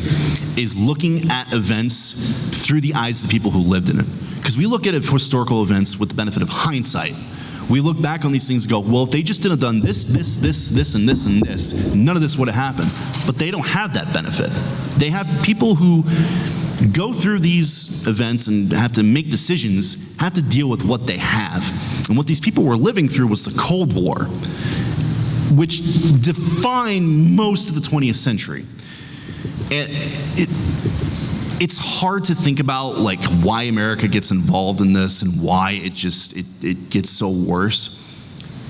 is looking at events through the eyes of the people who lived in it. Because we look at historical events with the benefit of hindsight. We look back on these things and go, well, if they just didn't have done this, and this, and this, none of this would have happened. But they don't have that benefit. They have people who go through these events and have to make decisions, have to deal with what they have. And what these people were living through was the Cold War, which defined most of the 20th century. It's hard to think about why America gets involved in this and why it gets so worse.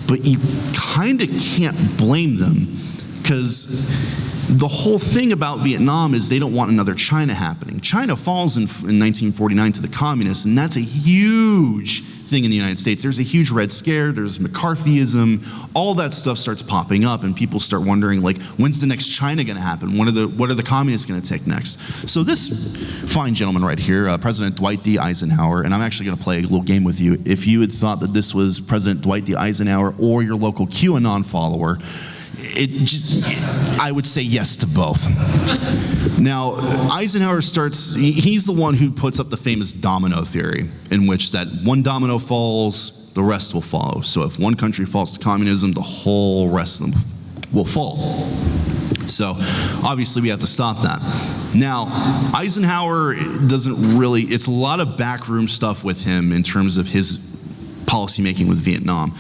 But you kind of can't blame them, because the whole thing about Vietnam is they don't want another China happening. China falls in 1949 to the communists, and that's a huge thing in the United States. There's a huge Red Scare, there's McCarthyism, all that stuff starts popping up, and people start wondering, when's the next China going to happen? What are the communists going to take next? So this fine gentleman right here, President Dwight D. Eisenhower, and I'm actually going to play a little game with you. If you had thought that this was President Dwight D. Eisenhower or your local QAnon follower, I would say yes to both. Now, Eisenhower he's the one who puts up the famous domino theory, in which that one domino falls, the rest will follow. So if one country falls to communism, the whole rest of them will fall. So obviously we have to stop that. Now, Eisenhower it's a lot of backroom stuff with him in terms of his policymaking with Vietnam.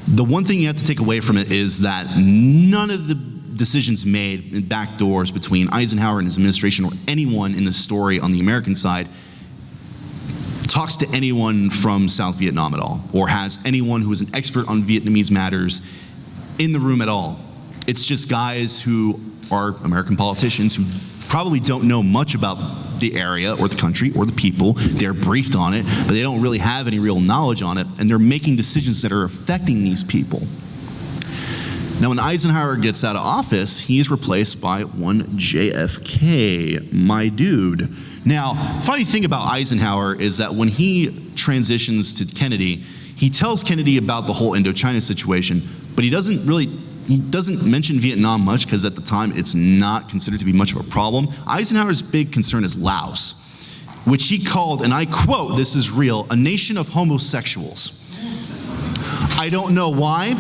The one thing you have to take away from it is that none of the decisions made in back doors between Eisenhower and his administration, or anyone in the story on the American side, talks to anyone from South Vietnam at all, or has anyone who is an expert on Vietnamese matters in the room at all. It's just guys who are American politicians who probably don't know much about the area or the country or the people. They're briefed on it, but they don't really have any real knowledge on it, and they're making decisions that are affecting these people. Now, when Eisenhower gets out of office, he's replaced by one JFK, my dude. Now, funny thing about Eisenhower is that when he transitions to Kennedy, he tells Kennedy about the whole Indochina situation, but he doesn't mention Vietnam much because at the time it's not considered to be much of a problem. Eisenhower's big concern is Laos, which he called, and I quote, this is real, a nation of homosexuals. I don't know why.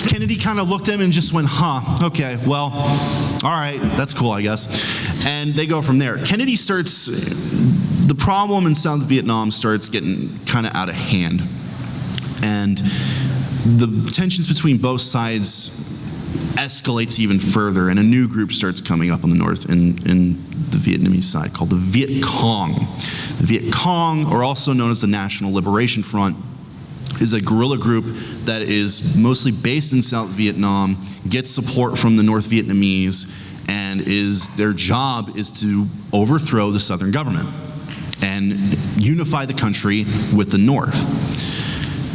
Kennedy kind of looked at him and just went, huh, okay, well, all right, that's cool, I guess. And they go from there. Kennedy starts, the problem in South Vietnam starts getting kind of out of hand. And the tensions between both sides escalates even further, and a new group starts coming up on the north in the Vietnamese side called the Viet Cong. The Viet Cong, or also known as the National Liberation Front, is a guerrilla group that is mostly based in South Vietnam, gets support from the North Vietnamese, and their job is to overthrow the Southern government and unify the country with the North.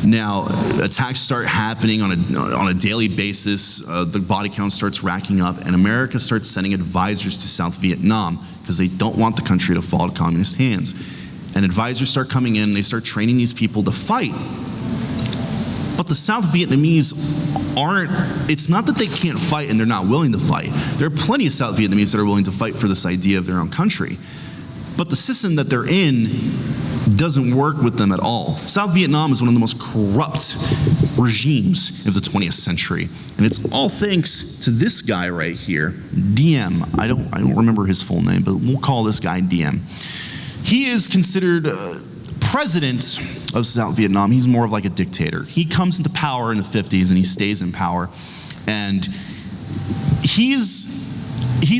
Now, attacks start happening on a daily basis. The body count starts racking up, and America starts sending advisors to South Vietnam because they don't want the country to fall to communist hands. And advisors start coming in, and they start training these people to fight. But the South Vietnamese it's not that they can't fight and they're not willing to fight. There are plenty of South Vietnamese that are willing to fight for this idea of their own country. But the system that they're in doesn't work with them at all. South Vietnam is one of the most corrupt regimes of the 20th century. And it's all thanks to this guy right here, Diem. I don't remember his full name, but we'll call this guy Diem. He is considered president of South Vietnam. He's more of like a dictator. He comes into power in the 50s and he stays in power. And he's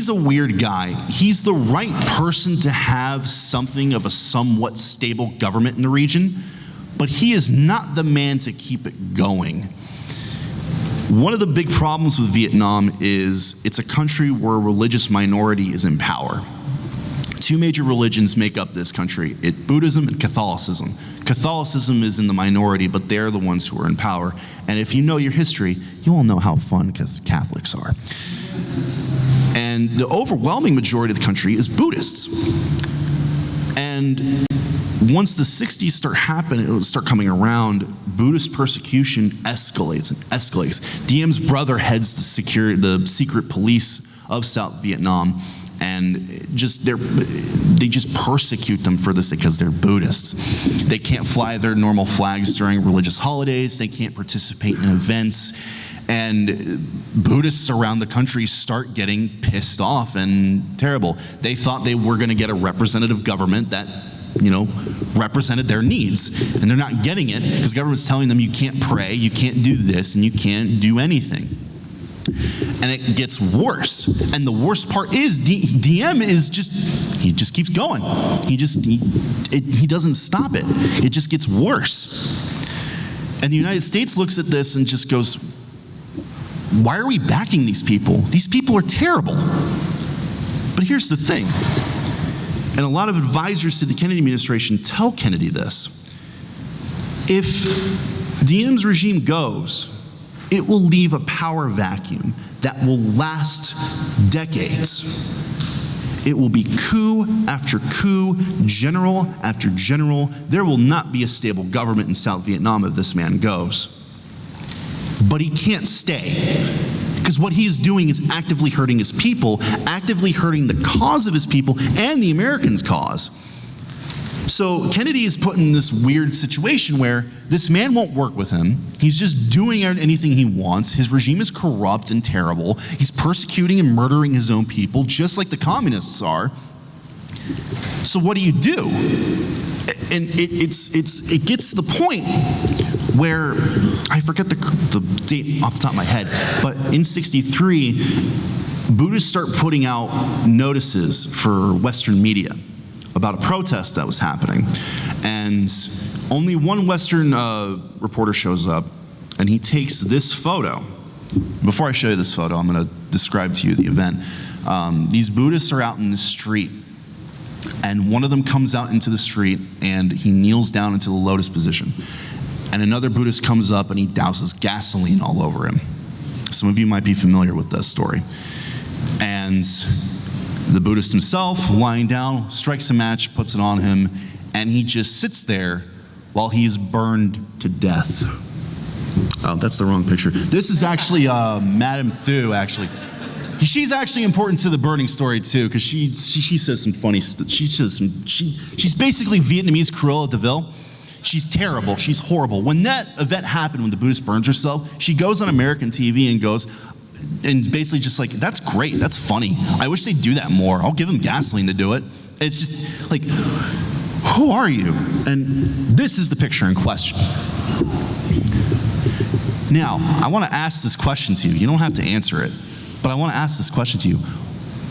a weird guy. He's the right person to have something of a somewhat stable government in the region, but he is not the man to keep it going. One of the big problems with Vietnam is it's a country where a religious minority is in power. Two major religions make up this country, Buddhism and Catholicism. Catholicism is in the minority, but they're the ones who are in power. And if you know your history, you all know how fun Catholics are. And the overwhelming majority of the country is Buddhists. And once the 60s start coming around, Buddhist persecution escalates and escalates. Diem's brother heads the secret police of South Vietnam, and they just persecute them for this because they're Buddhists. They can't fly their normal flags during religious holidays. They can't participate in events. And Buddhists around the country start getting pissed off and terrible. They thought they were going to get a representative government that, represented their needs. And they're not getting it because the government's telling them you can't pray, you can't do this, and you can't do anything. And it gets worse. And the worst part is Diem he just keeps going. He doesn't stop it. It just gets worse. And the United States looks at this and just goes, why are we backing these people? These people are terrible. But here's the thing, and a lot of advisors to the Kennedy administration tell Kennedy this. If Diem's regime goes, it will leave a power vacuum that will last decades. It will be coup after coup, general after general. There will not be a stable government in South Vietnam if this man goes. But he can't stay, because what he is doing is actively hurting his people, actively hurting the cause of his people and the Americans' cause. So Kennedy is put in this weird situation where this man won't work with him. He's just doing anything he wants. His regime is corrupt and terrible. He's persecuting and murdering his own people, just like the communists are. So what do? And it gets to the point where, I forget the date off the top of my head, but in '63, Buddhists start putting out notices for Western media about a protest that was happening. And only one Western reporter shows up, and he takes this photo. Before I show you this photo, I'm going to describe to you the event. These Buddhists are out in the street, And one of them comes out into the street and he kneels down into the lotus position. And another Buddhist comes up and he douses gasoline all over him. Some of you might be familiar with this story. And the Buddhist himself, lying down, strikes a match, puts it on him, and he just sits there while he's burned to death. Oh, that's the wrong picture. This is actually Madame Thu, actually. She's actually important to the burning story too, because she says some funny stuff. She's basically Vietnamese Cruella de Vil. She's terrible. She's horrible. When that event happened, when the Buddhist burns herself, she goes on American TV and goes, and basically just like, that's great. That's funny. I wish they'd do that more. I'll give them gasoline to do it. It's just like, who are you? And this is the picture in question. Now, I want to ask this question to you. You don't have to answer it, but I want to ask this question to you.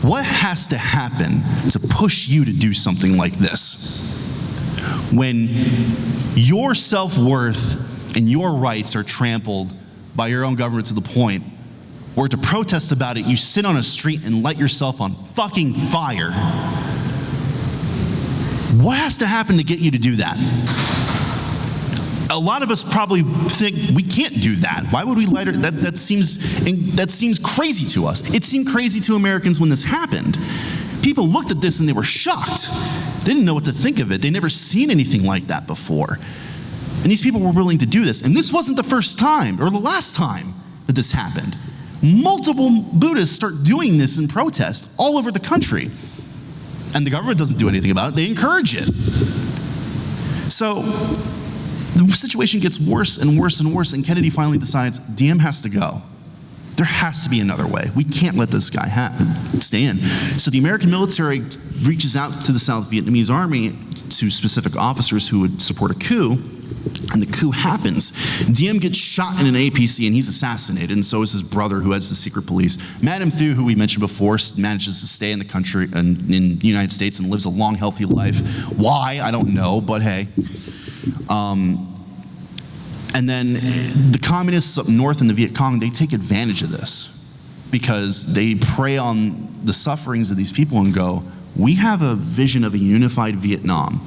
What has to happen to push you to do something like this? When your self-worth and your rights are trampled by your own government to the point where to protest about it, you sit on a street and light yourself on fucking fire. What has to happen to get you to do that? A lot of us probably think we can't do that. Why would we light her? That seems crazy to us. It seemed crazy to Americans when this happened. People looked at this and they were shocked. They didn't know what to think of it. They'd never seen anything like that before. And these people were willing to do this. And this wasn't the first time or the last time that this happened. Multiple Buddhists start doing this in protest all over the country. And the government doesn't do anything about it. They encourage it. So the situation gets worse and worse and worse, and Kennedy finally decides Diem has to go. There has to be another way. We can't let this guy stay in. So the American military reaches out to the South Vietnamese army, to specific officers who would support a coup, and the coup happens. Diem gets shot in an APC and he's assassinated, and so is his brother who has the secret police. Madame Thu, who we mentioned before, manages to stay in the country and in the United States and lives a long, healthy life. Why? I don't know, but hey. And then the communists up north and the Viet Cong, they take advantage of this because they prey on the sufferings of these people and go, we have a vision of a unified Vietnam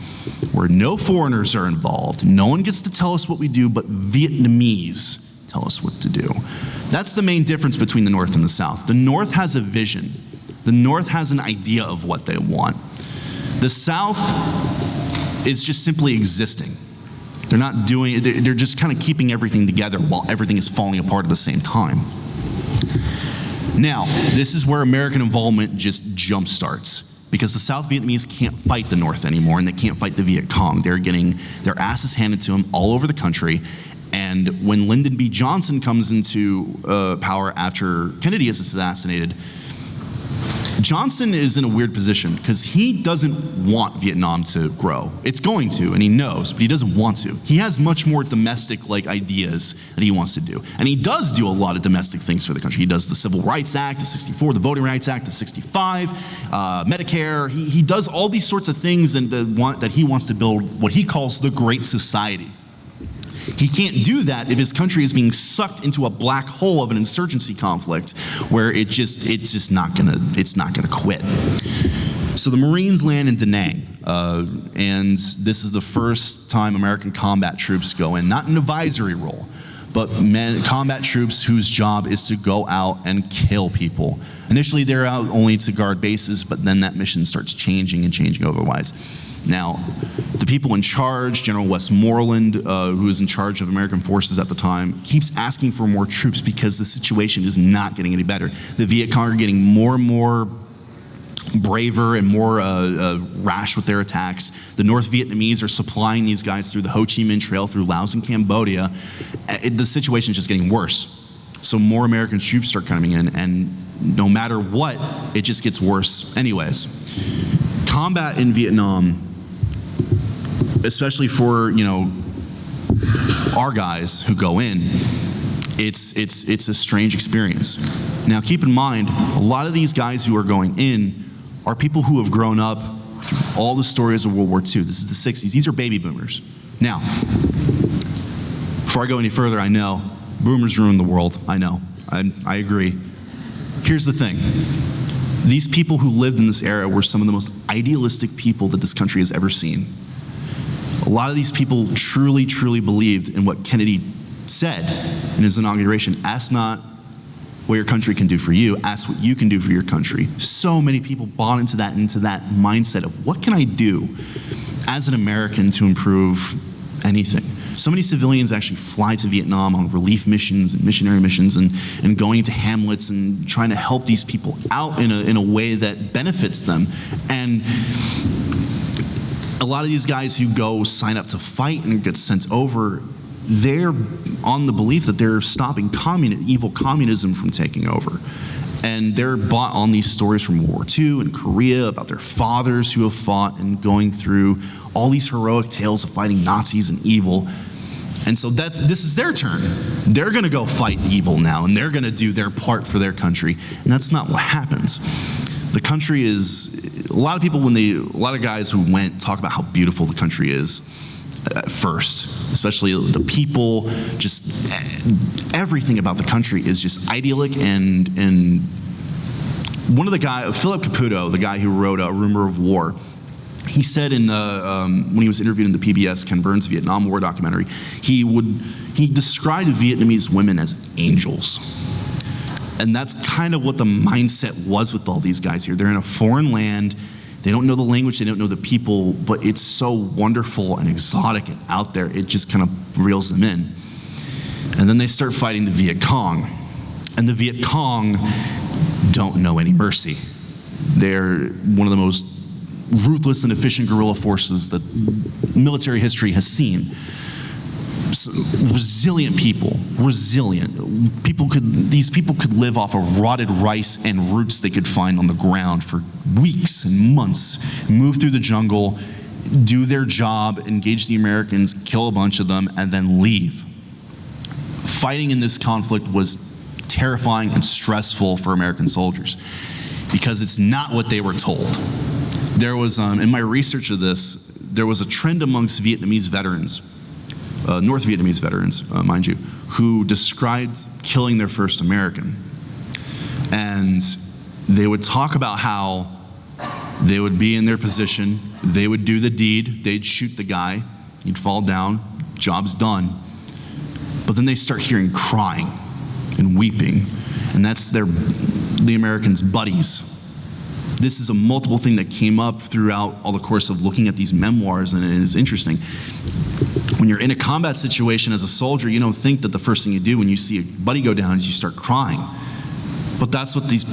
where no foreigners are involved. No one gets to tell us what we do, but Vietnamese tell us what to do. That's the main difference between the North and the South. The North has a vision. The North has an idea of what they want. The South is just simply existing. They're not doing, they're just kind of keeping everything together while everything is falling apart at the same time. Now, this is where American involvement just jump starts, because the South Vietnamese can't fight the North anymore, and they can't fight the Viet Cong. They're getting their asses handed to them all over the country. And when Lyndon B. Johnson comes into power after Kennedy is assassinated, Johnson is in a weird position because he doesn't want Vietnam to grow. It's going to, and he knows, but he doesn't want to. He has much more domestic-like ideas that he wants to do. And he does do a lot of domestic things for the country. He does the Civil Rights Act of '64, the Voting Rights Act of '65, Medicare. He does all these sorts of things and that he wants to build what he calls the Great Society. He can't do that if his country is being sucked into a black hole of an insurgency conflict where it's just not gonna quit. So the Marines land in Da Nang, and this is the first time American combat troops go in, not an advisory role, but combat troops whose job is to go out and kill people. Initially, they're out only to guard bases, but then that mission starts changing and changing otherwise. Now, the people in charge, General Westmoreland, who is in charge of American forces at the time, keeps asking for more troops because the situation is not getting any better. The Viet Cong are getting more and more braver and more rash with their attacks. The North Vietnamese are supplying these guys through the Ho Chi Minh Trail, through Laos and Cambodia. The situation is just getting worse. So more American troops start coming in, and no matter what, it just gets worse anyways. Combat in Vietnam, especially for, our guys who go in, it's a strange experience. Now keep in mind, a lot of these guys who are going in are people who have grown up through all the stories of World War II. This is the 60s. These are baby boomers. Now, before I go any further, I know boomers ruined the world. I know. I agree. Here's the thing. These people who lived in this era were some of the most idealistic people that this country has ever seen. A lot of these people truly, truly believed in what Kennedy said in his inauguration. Ask not what your country can do for you, ask what you can do for your country. So many people bought into that mindset of what can I do as an American to improve anything. So many civilians actually fly to Vietnam on relief missions and missionary missions and going to hamlets and trying to help these people out in a way that benefits them. And a lot of these guys who go sign up to fight and get sent over, they're on the belief that they're stopping evil communism from taking over. And they're bought on these stories from World War II and Korea about their fathers who have fought and going through all these heroic tales of fighting Nazis and evil. And so this is their turn. They're gonna go fight evil now, and they're gonna do their part for their country. And that's not what happens. The country is, a lot of guys who went talk about how beautiful the country is at first, especially the people, just everything about the country is just idyllic. And one of the guys, Philip Caputo, the guy who wrote A Rumor of War, he said when he was interviewed in the PBS Ken Burns Vietnam War documentary, he described Vietnamese women as angels. And that's kind of what the mindset was with all these guys here. They're in a foreign land. They don't know the language, they don't know the people, but it's so wonderful and exotic and out there, it just kind of reels them in. And then they start fighting the Viet Cong. And the Viet Cong don't know any mercy. They're one of the most ruthless and efficient guerrilla forces that military history has seen. Resilient people, these people could live off of rotted rice and roots they could find on the ground for weeks and months, move through the jungle, do their job, engage the Americans, kill a bunch of them, and then leave. Fighting in this conflict was terrifying and stressful for American soldiers because it's not what they were told. There was, in my research of this, there was a trend amongst Vietnamese veterans, North Vietnamese veterans, mind you, who described killing their first American. And they would talk about how they would be in their position, they would do the deed, they'd shoot the guy, he'd fall down, job's done. But then they start hearing crying and weeping, and that's the Americans' buddies. This is a multiple thing that came up throughout all the course of looking at these memoirs, and it is interesting. When you're in a combat situation as a soldier, you don't think that the first thing you do when you see a buddy go down is you start crying. But that's what these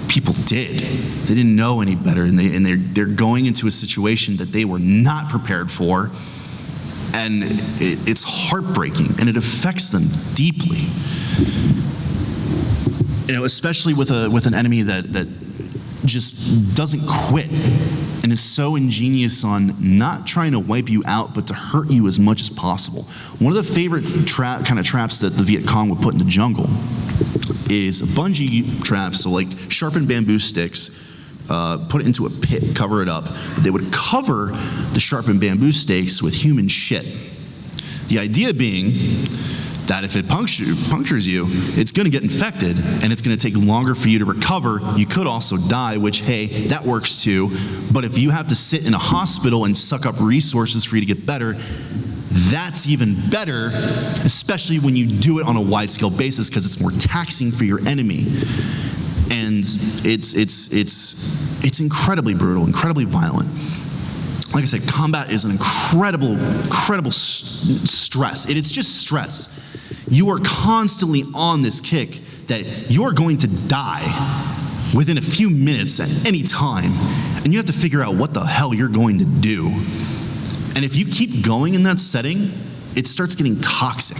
people did. They didn't know any better, and they're going into a situation that they were not prepared for, and it's heartbreaking, and it affects them deeply. You know, especially with an enemy that just doesn't quit and is so ingenious on not trying to wipe you out, but to hurt you as much as possible. One of the favorite kind of traps that the Viet Cong would put in the jungle is bungee traps, so like sharpened bamboo sticks, put it into a pit, cover it up. They would cover the sharpened bamboo stakes with human shit. The idea being that if it punctures you, it's gonna get infected and it's gonna take longer for you to recover. You could also die, which, hey, that works too. But if you have to sit in a hospital and suck up resources for you to get better, that's even better, especially when you do it on a wide-scale basis because it's more taxing for your enemy. And it's incredibly brutal, incredibly violent. Like I said, combat is an incredible stress. It's just stress. You are constantly on this kick that you're going to die within a few minutes at any time, and you have to figure out what the hell you're going to do. And if you keep going in that setting, it starts getting toxic,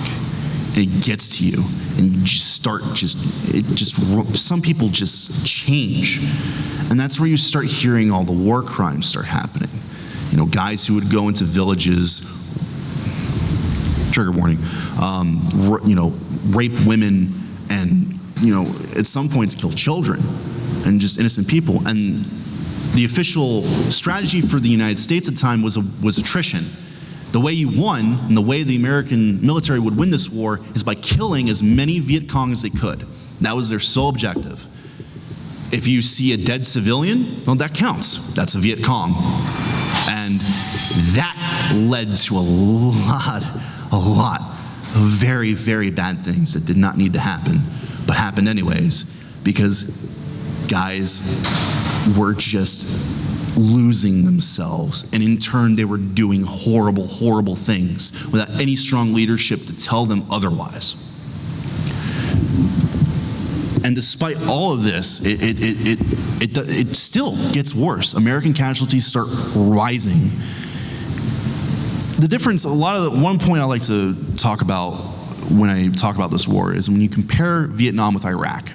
and it gets to you, and you some people just change. And that's where you start hearing all the war crimes start happening. You know, guys who would go into villages, trigger warning, rape women and, at some points kill children and just innocent people. And the official strategy for the United States at the time was attrition. The way you won and the way the American military would win this war is by killing as many Viet Cong as they could. That was their sole objective. If you see a dead civilian, well, that counts. That's a Viet Cong. And that led to a lot of very, very bad things that did not need to happen, but happened anyways, because guys were just losing themselves, and in turn they were doing horrible, horrible things without any strong leadership to tell them otherwise. And despite all of this, it still gets worse. American casualties start rising. The difference, one point I like to talk about when I talk about this war is when you compare Vietnam with Iraq.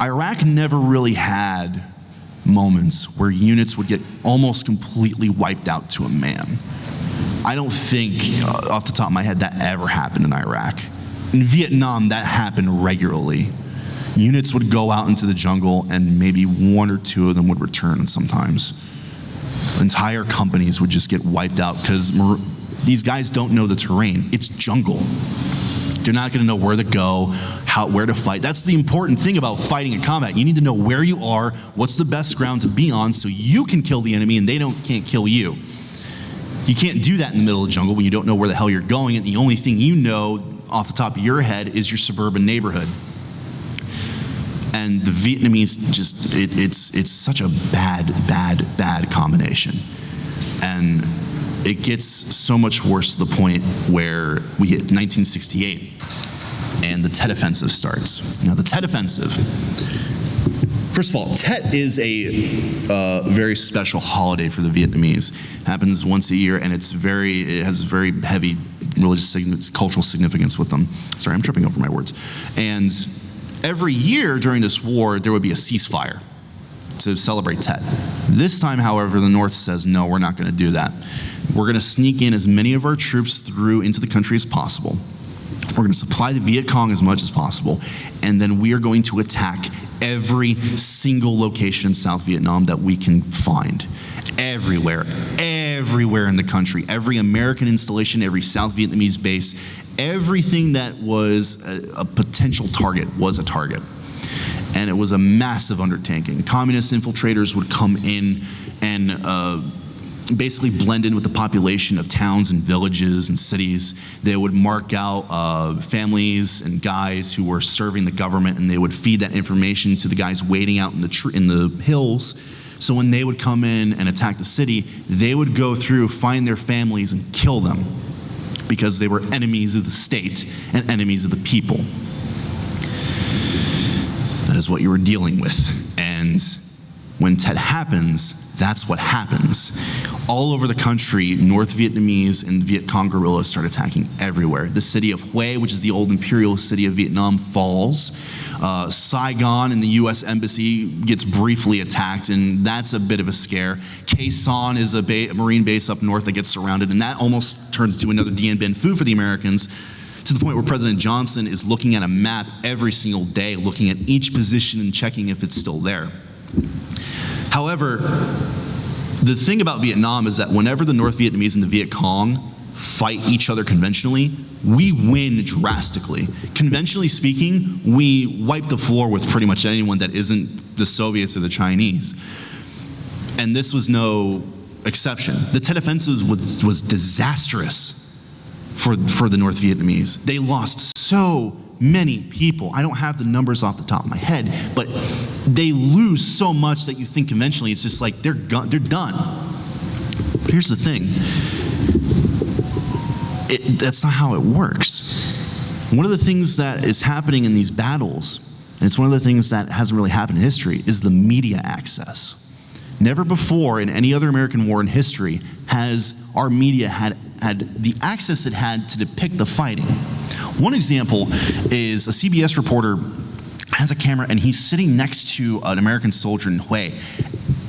Iraq never really had moments where units would get almost completely wiped out to a man. I don't think, off the top of my head, that ever happened in Iraq. In Vietnam, that happened regularly. Units would go out into the jungle and maybe one or two of them would return sometimes. Entire companies would just get wiped out because these guys don't know the terrain. It's jungle. They're not gonna know where to go, where to fight. That's the important thing about fighting in combat. You need to know where you are, what's the best ground to be on so you can kill the enemy and they can't kill you. You can't do that in the middle of the jungle when you don't know where the hell you're going, and the only thing you know off the top of your head is your suburban neighborhood. And the Vietnamese it's such a bad combination. And it gets so much worse to the point where we hit 1968 and the Tet Offensive starts. Now the Tet Offensive, first of all, Tet is a very special holiday for the Vietnamese. It happens once a year, and it has very heavy religious cultural significance with them. Sorry, I'm tripping over my words. And every year during this war, there would be a ceasefire to celebrate Tet. This time, however, the North says, no, we're not going to do that. We're going to sneak in as many of our troops through into the country as possible. We're going to supply the Viet Cong as much as possible, and then we are going to attack every single location in South Vietnam that we can find. Everywhere in the country, every American installation, every South Vietnamese base, everything that was a potential target was a target. And it was a massive undertaking. Communist infiltrators would come in and basically blend in with the population of towns and villages and cities. They would mark out families and guys who were serving the government, and they would feed that information to the guys waiting out in the hills. So when they would come in and attack the city, they would go through, find their families, and kill them because they were enemies of the state and enemies of the people. That is what you were dealing with. And when Tet happens, that's what happens. All over the country, North Vietnamese and Viet Cong guerrillas start attacking everywhere. The city of Hue, which is the old imperial city of Vietnam, falls. Saigon and the U.S. Embassy gets briefly attacked, and that's a bit of a scare. Khe Sanh is a Marine base up north that gets surrounded, and that almost turns into another Dien Bien Phu for the Americans, to the point where President Johnson is looking at a map every single day, looking at each position and checking if it's still there. However, the thing about Vietnam is that whenever the North Vietnamese and the Viet Cong fight each other conventionally, we win drastically. Conventionally speaking, we wipe the floor with pretty much anyone that isn't the Soviets or the Chinese. And this was no exception. The Tet Offensive was disastrous for the North Vietnamese. They lost so many people. I don't have the numbers off the top of my head, but they lose so much that you think conventionally it's just like they're done. But here's the thing. That's not how it works. One of the things that is happening in these battles, and it's one of the things that hasn't really happened in history, is the media access. Never before in any other American war in history has our media had the access it had to depict the fighting. One example is a CBS reporter has a camera and he's sitting next to an American soldier in Hue.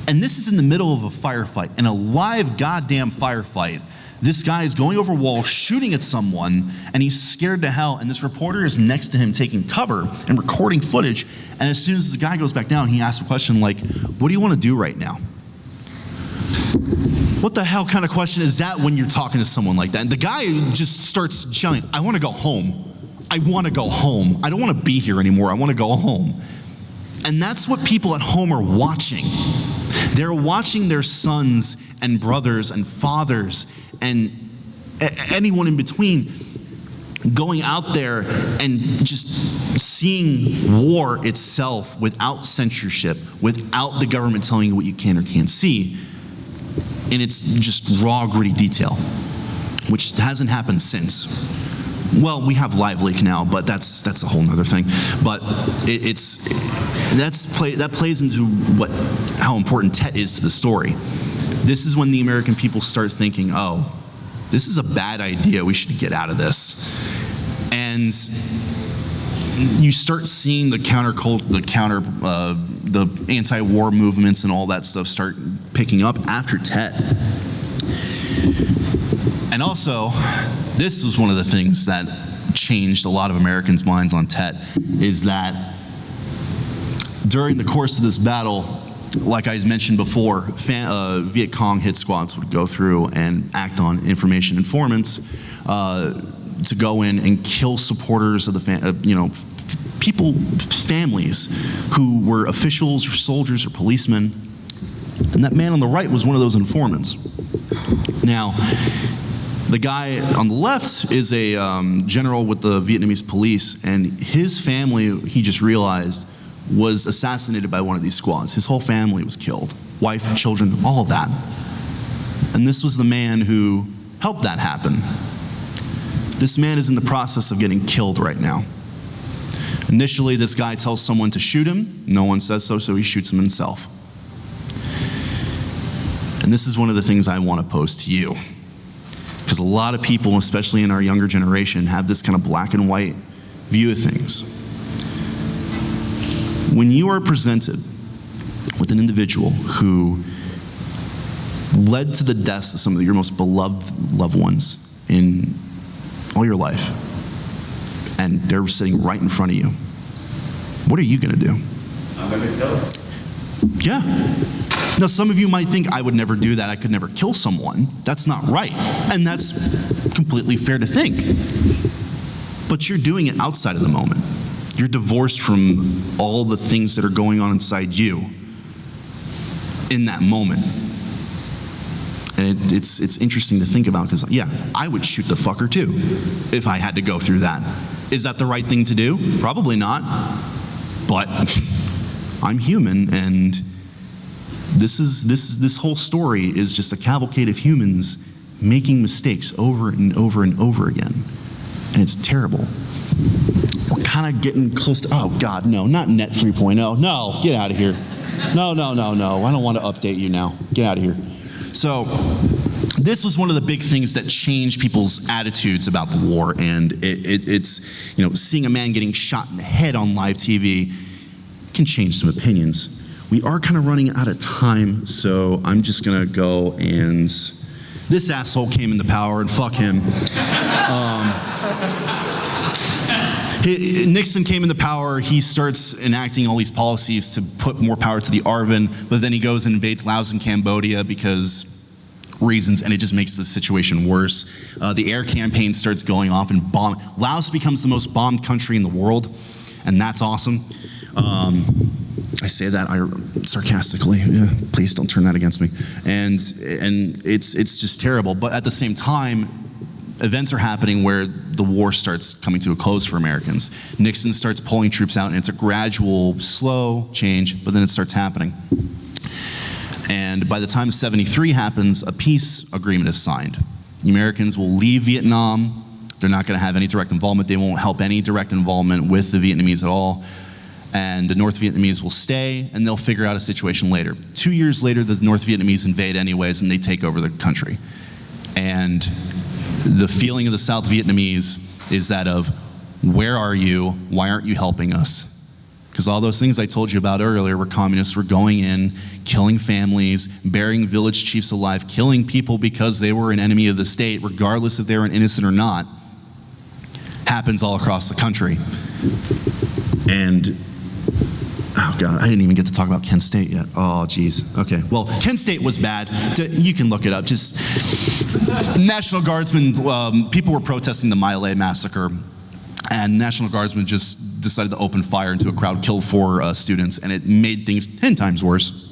And this is in the middle of a firefight, in a live goddamn firefight. This guy is going over a wall, shooting at someone, and he's scared to hell, and this reporter is next to him taking cover and recording footage, and as soon as the guy goes back down, he asks a question like, what do you want to do right now? What the hell kind of question is that when you're talking to someone like that? And the guy just starts shouting, I want to go home. I want to go home. I don't want to be here anymore. I want to go home. And that's what people at home are watching. They're watching their sons and brothers and fathers and anyone in between going out there and just seeing war itself without censorship, without the government telling you what you can or can't see, in its just raw, gritty detail, which hasn't happened since. Well, we have Live Leak now, but that's a whole nother thing. But that plays into how important Tet is to the story. This is when the American people start thinking, oh, this is a bad idea, we should get out of this. And you start seeing the anti-war movements and all that stuff start picking up after Tet. And also, this was one of the things that changed a lot of Americans' minds on Tet, is that during the course of this battle, like I mentioned before, Viet Cong hit squads would go through and act on information informants to go in and kill supporters of the families who were officials or soldiers or policemen. And that man on the right was one of those informants. Now, the guy on the left is a general with the Vietnamese police, and his family, he just realized, was assassinated by one of these squads. His whole family was killed. Wife, children, all of that. And this was the man who helped that happen. This man is in the process of getting killed right now. Initially, this guy tells someone to shoot him. No one says so, so he shoots him himself. And this is one of the things I want to pose to you. Because a lot of people, especially in our younger generation, have this kind of black and white view of things. When you are presented with an individual who led to the deaths of some of your most beloved loved ones in all your life, and they're sitting right in front of you, what are you going to do? I'm going to kill him. Yeah. Now, some of you might think, I would never do that. I could never kill someone. That's not right. And that's completely fair to think. But you're doing it outside of the moment. You're divorced from all the things that are going on inside you in that moment. And it's interesting to think about, because, yeah, I would shoot the fucker too if I had to go through that. Is that the right thing to do? Probably not. But I'm human, and this whole story is just a cavalcade of humans making mistakes over and over and over again. And it's terrible. We're kind of getting close to, oh God, no, not Net 3.0. No, get out of here. No. I don't want to update you now. Get out of here. So this was one of the big things that changed people's attitudes about the war. And it's, seeing a man getting shot in the head on live TV can change some opinions. We are kind of running out of time, so I'm just gonna go and, this asshole came into power, and fuck him. Nixon came into power, he starts enacting all these policies to put more power to the ARVN, but then he goes and invades Laos and Cambodia because reasons, and it just makes the situation worse. The air campaign starts going off and Laos becomes the most bombed country in the world, and that's awesome. I say that sarcastically. Yeah, please don't turn that against me. And it's just terrible. But at the same time, events are happening where the war starts coming to a close for Americans. Nixon starts pulling troops out, and it's a gradual, slow change, but then it starts happening. And by the time 73 happens, a peace agreement is signed. The Americans will leave Vietnam. They're not going to have any direct involvement. They won't help any direct involvement with the Vietnamese at all. And the North Vietnamese will stay, and they'll figure out a situation later. 2 years later, the North Vietnamese invade anyways, and they take over the country. And the feeling of the South Vietnamese is that of, where are you? Why aren't you helping us? Because all those things I told you about earlier, where communists were going in, killing families, burying village chiefs alive, killing people because they were an enemy of the state, regardless if they were innocent or not, happens all across the country. And oh God, I didn't even get to talk about Kent State yet. Oh geez, okay. Well, Kent State was bad. You can look it up. Just National Guardsmen, people were protesting the My Lai massacre, and National Guardsmen just decided to open fire into a crowd, killed 4 students, and it made things 10 times worse.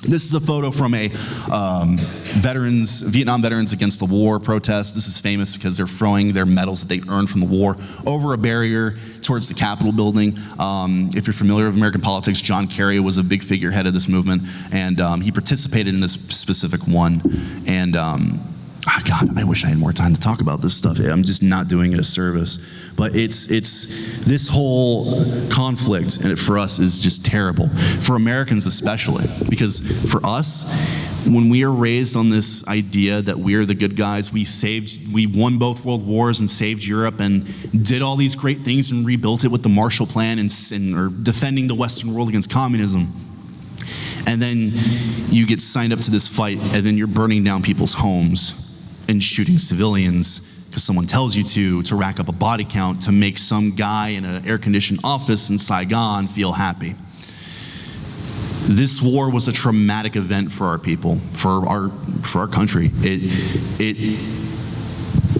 This is a photo from a Vietnam Veterans Against the War protest. This is famous because they're throwing their medals that they earned from the war over a barrier towards the Capitol building. If you're familiar with American politics, John Kerry was a big figurehead of this movement, and he participated in this specific one. And God, I wish I had more time to talk about this stuff. I'm just not doing it a service. But it's this whole conflict, and for us, is just terrible. For Americans especially, because for us, when we are raised on this idea that we're the good guys, we won both world wars and saved Europe and did all these great things and rebuilt it with the Marshall Plan and or defending the Western world against communism. And then you get signed up to this fight, and then you're burning down people's homes and shooting civilians because someone tells you to rack up a body count to make some guy in an air-conditioned office in Saigon feel happy. This war was a traumatic event for our people, for our country.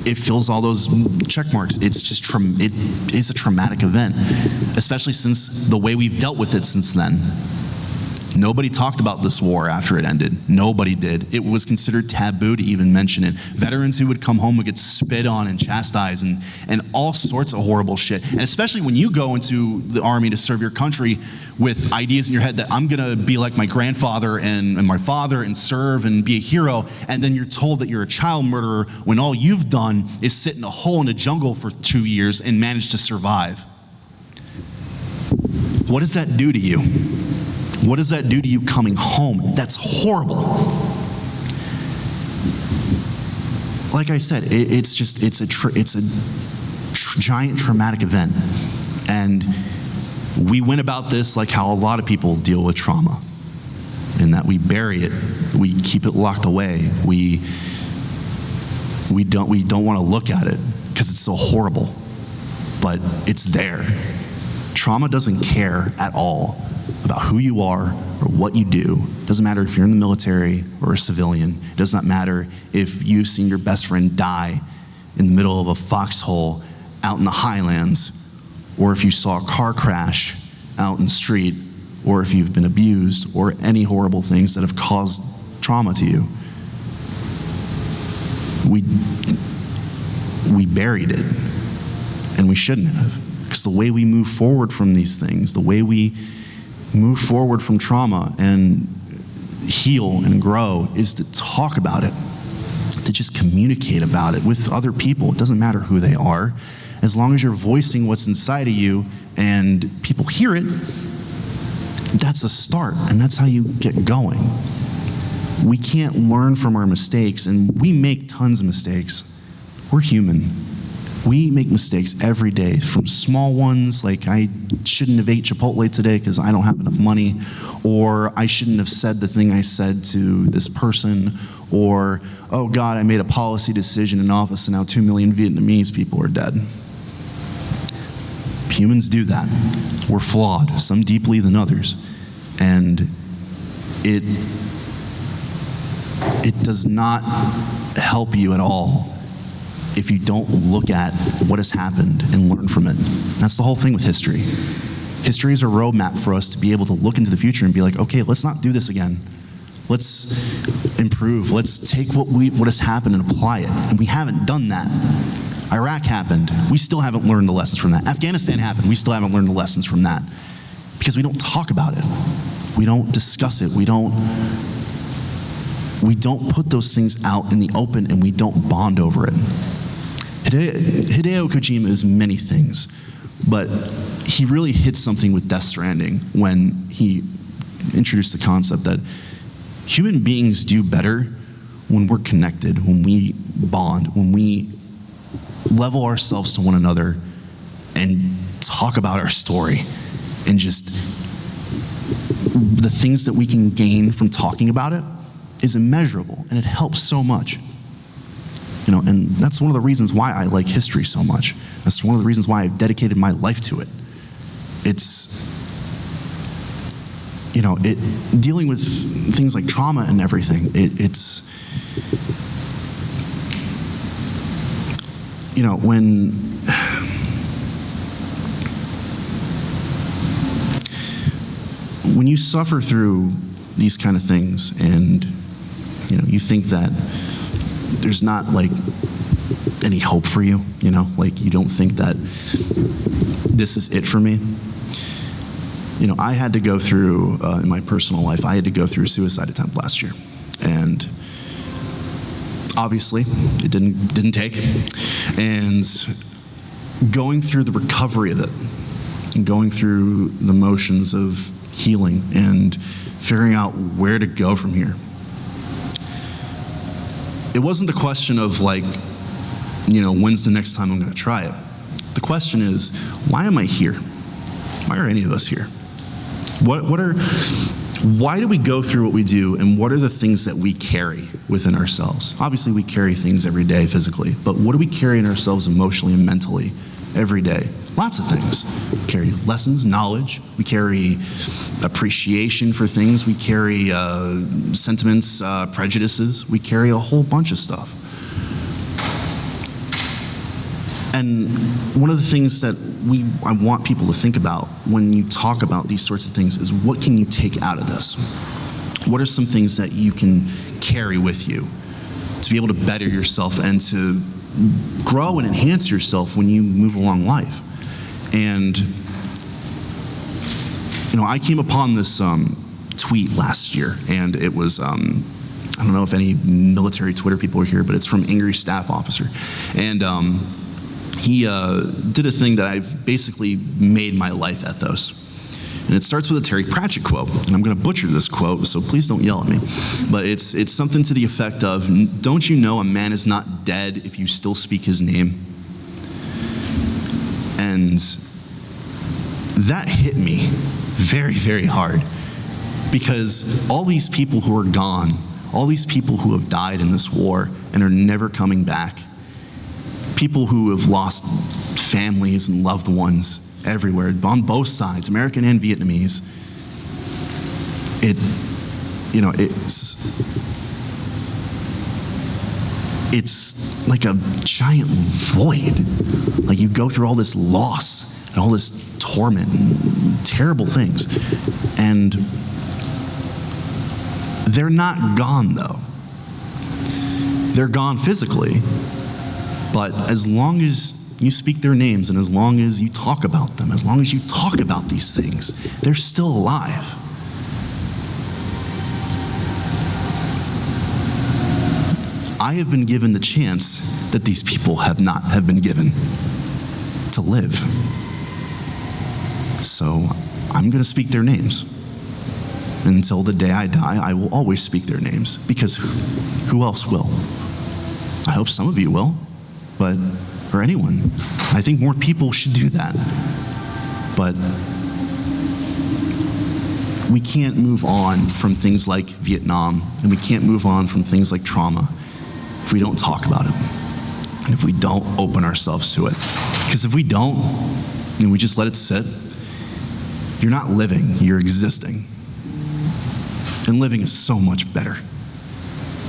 It fills all those check marks. It's just it is a traumatic event, especially since the way we've dealt with it since then. Nobody talked about this war after it ended. Nobody did. It was considered taboo to even mention it. Veterans who would come home would get spit on and chastised and all sorts of horrible shit. And especially when you go into the army to serve your country with ideas in your head that I'm gonna be like my grandfather and my father and serve and be a hero, and then you're told that you're a child murderer when all you've done is sit in a hole in a jungle for 2 years and manage to survive. What does that do to you? What does that do to you coming home? That's horrible. Like I said, it's a giant traumatic event. And we went about this like how a lot of people deal with trauma, in that we bury it, we keep it locked away, we don't want to look at it because it's so horrible, but it's there. Trauma doesn't care at all about who you are or what you do. It doesn't matter if you're in the military or a civilian. It does not matter if you've seen your best friend die in the middle of a foxhole out in the highlands, or if you saw a car crash out in the street, or if you've been abused, or any horrible things that have caused trauma to you. We buried it, and we shouldn't have. Because the way we move forward from these things, the way we move forward from trauma and heal and grow, is to talk about it, to just communicate about it with other people. It doesn't matter who they are. As long as you're voicing what's inside of you and people hear it, that's a start, and that's how you get going. We can't learn from our mistakes, and we make tons of mistakes. We're human. We make mistakes every day, from small ones like I shouldn't have ate Chipotle today because I don't have enough money, or I shouldn't have said the thing I said to this person, or, oh God, I made a policy decision in office and now 2 million Vietnamese people are dead. Humans do that. We're flawed, some deeply than others. And it does not help you at all if you don't look at what has happened and learn from it. That's the whole thing with history. History is a roadmap for us to be able to look into the future and be like, okay, let's not do this again. Let's improve. Let's take what has happened and apply it. And we haven't done that. Iraq happened. We still haven't learned the lessons from that. Afghanistan happened. We still haven't learned the lessons from that. Because we don't talk about it. We don't discuss it. We don't put those things out in the open, and we don't bond over it. Hideo Kojima is many things, but he really hit something with Death Stranding when he introduced the concept that human beings do better when we're connected, when we bond, when we level ourselves to one another and talk about our story, and just the things that we can gain from talking about it is immeasurable, and it helps so much. You know, and that's one of the reasons why I like history so much. That's one of the reasons why I've dedicated my life to it. It's, you know, dealing with things like trauma and everything, it's, you know, when when you suffer through these kind of things and, you know, you think that there's not like any hope for you, you know, like you don't think that this is it for me. You know, I had to go through, in my personal life, I had to go through a suicide attempt last year. And obviously, it didn't take. And going through the recovery of it, and going through the motions of healing and figuring out where to go from here. It wasn't the question of like, you know, when's the next time I'm gonna try it? The question is, why am I here? Why are any of us here? Why do we go through what we do, and what are the things that we carry within ourselves? Obviously, we carry things every day physically, but what do we carry in ourselves emotionally and mentally every day? Lots of things. We carry lessons, knowledge. We carry appreciation for things. We carry sentiments, prejudices. We carry a whole bunch of stuff. And one of the things that I want people to think about when you talk about these sorts of things is, what can you take out of this? What are some things that you can carry with you to be able to better yourself and to grow and enhance yourself when you move along life? And, you know, I came upon this tweet last year, and it was, I don't know if any military Twitter people are here, but it's from Angry Staff Officer. And he did a thing that I've basically made my life ethos. And it starts with a Terry Pratchett quote. And I'm going to butcher this quote, so please don't yell at me. But it's something to the effect of, "Don't you know a man is not dead if you still speak his name?" And that hit me very, very hard. Because all these people who are gone, all these people who have died in this war and are never coming back, people who have lost families and loved ones everywhere, on both sides, American and Vietnamese, it's like a giant void. Like, you go through all this loss and all this torment and terrible things, and they're not gone though. They're gone physically, but as long as you speak their names and as long as you talk about them, as long as you talk about these things, they're still alive. I have been given the chance that these people have been given to live. So I'm going to speak their names. Until the day I die, I will always speak their names, because who else will? I hope some of you will, but, or anyone. I think more people should do that. But we can't move on from things like Vietnam, and we can't move on from things like trauma if we don't talk about it, and if we don't open ourselves to it. Because if we don't, and we just let it sit, you're not living, you're existing. And living is so much better.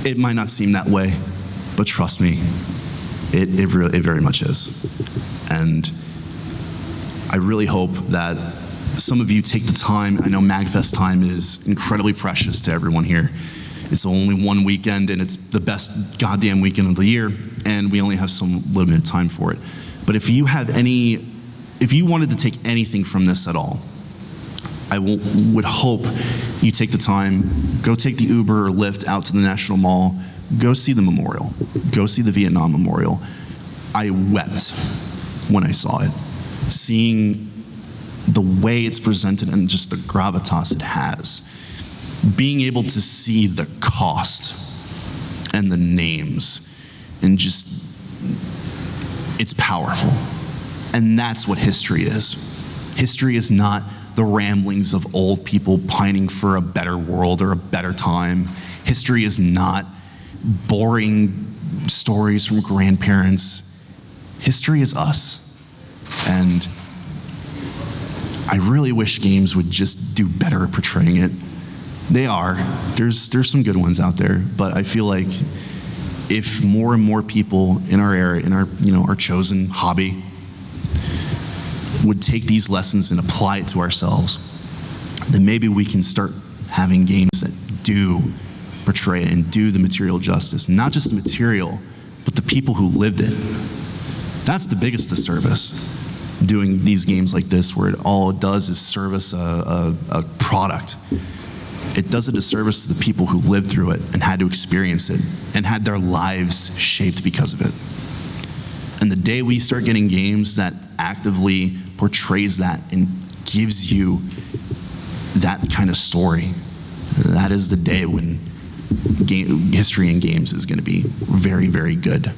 It might not seem that way, but trust me, it very much is. And I really hope that some of you take the time. I know MAGFest time is incredibly precious to everyone here. It's only one weekend, and it's the best goddamn weekend of the year, and we only have some limited time for it. But if you wanted to take anything from this at all, I would hope you take the time, go take the Uber or Lyft out to the National Mall, go see the memorial, go see the Vietnam Memorial. I wept when I saw it, seeing the way it's presented and just the gravitas it has. Being able to see the cost and the names, and just, it's powerful. And that's what history is. History is not the ramblings of old people pining for a better world or a better time. History is not boring stories from grandparents. History is us. And I really wish games would just do better at portraying it. They are. There's some good ones out there, but I feel like if more and more people in our area, in our chosen hobby, would take these lessons and apply it to ourselves, then maybe we can start having games that do portray it and do the material justice. Not just the material, but the people who lived it. That's the biggest disservice, doing these games like this where all it does is service a product. It does a disservice to the people who lived through it and had to experience it and had their lives shaped because of it. And the day we start getting games that actively portrays that and gives you that kind of story, that is the day when history in games is going to be very, very good.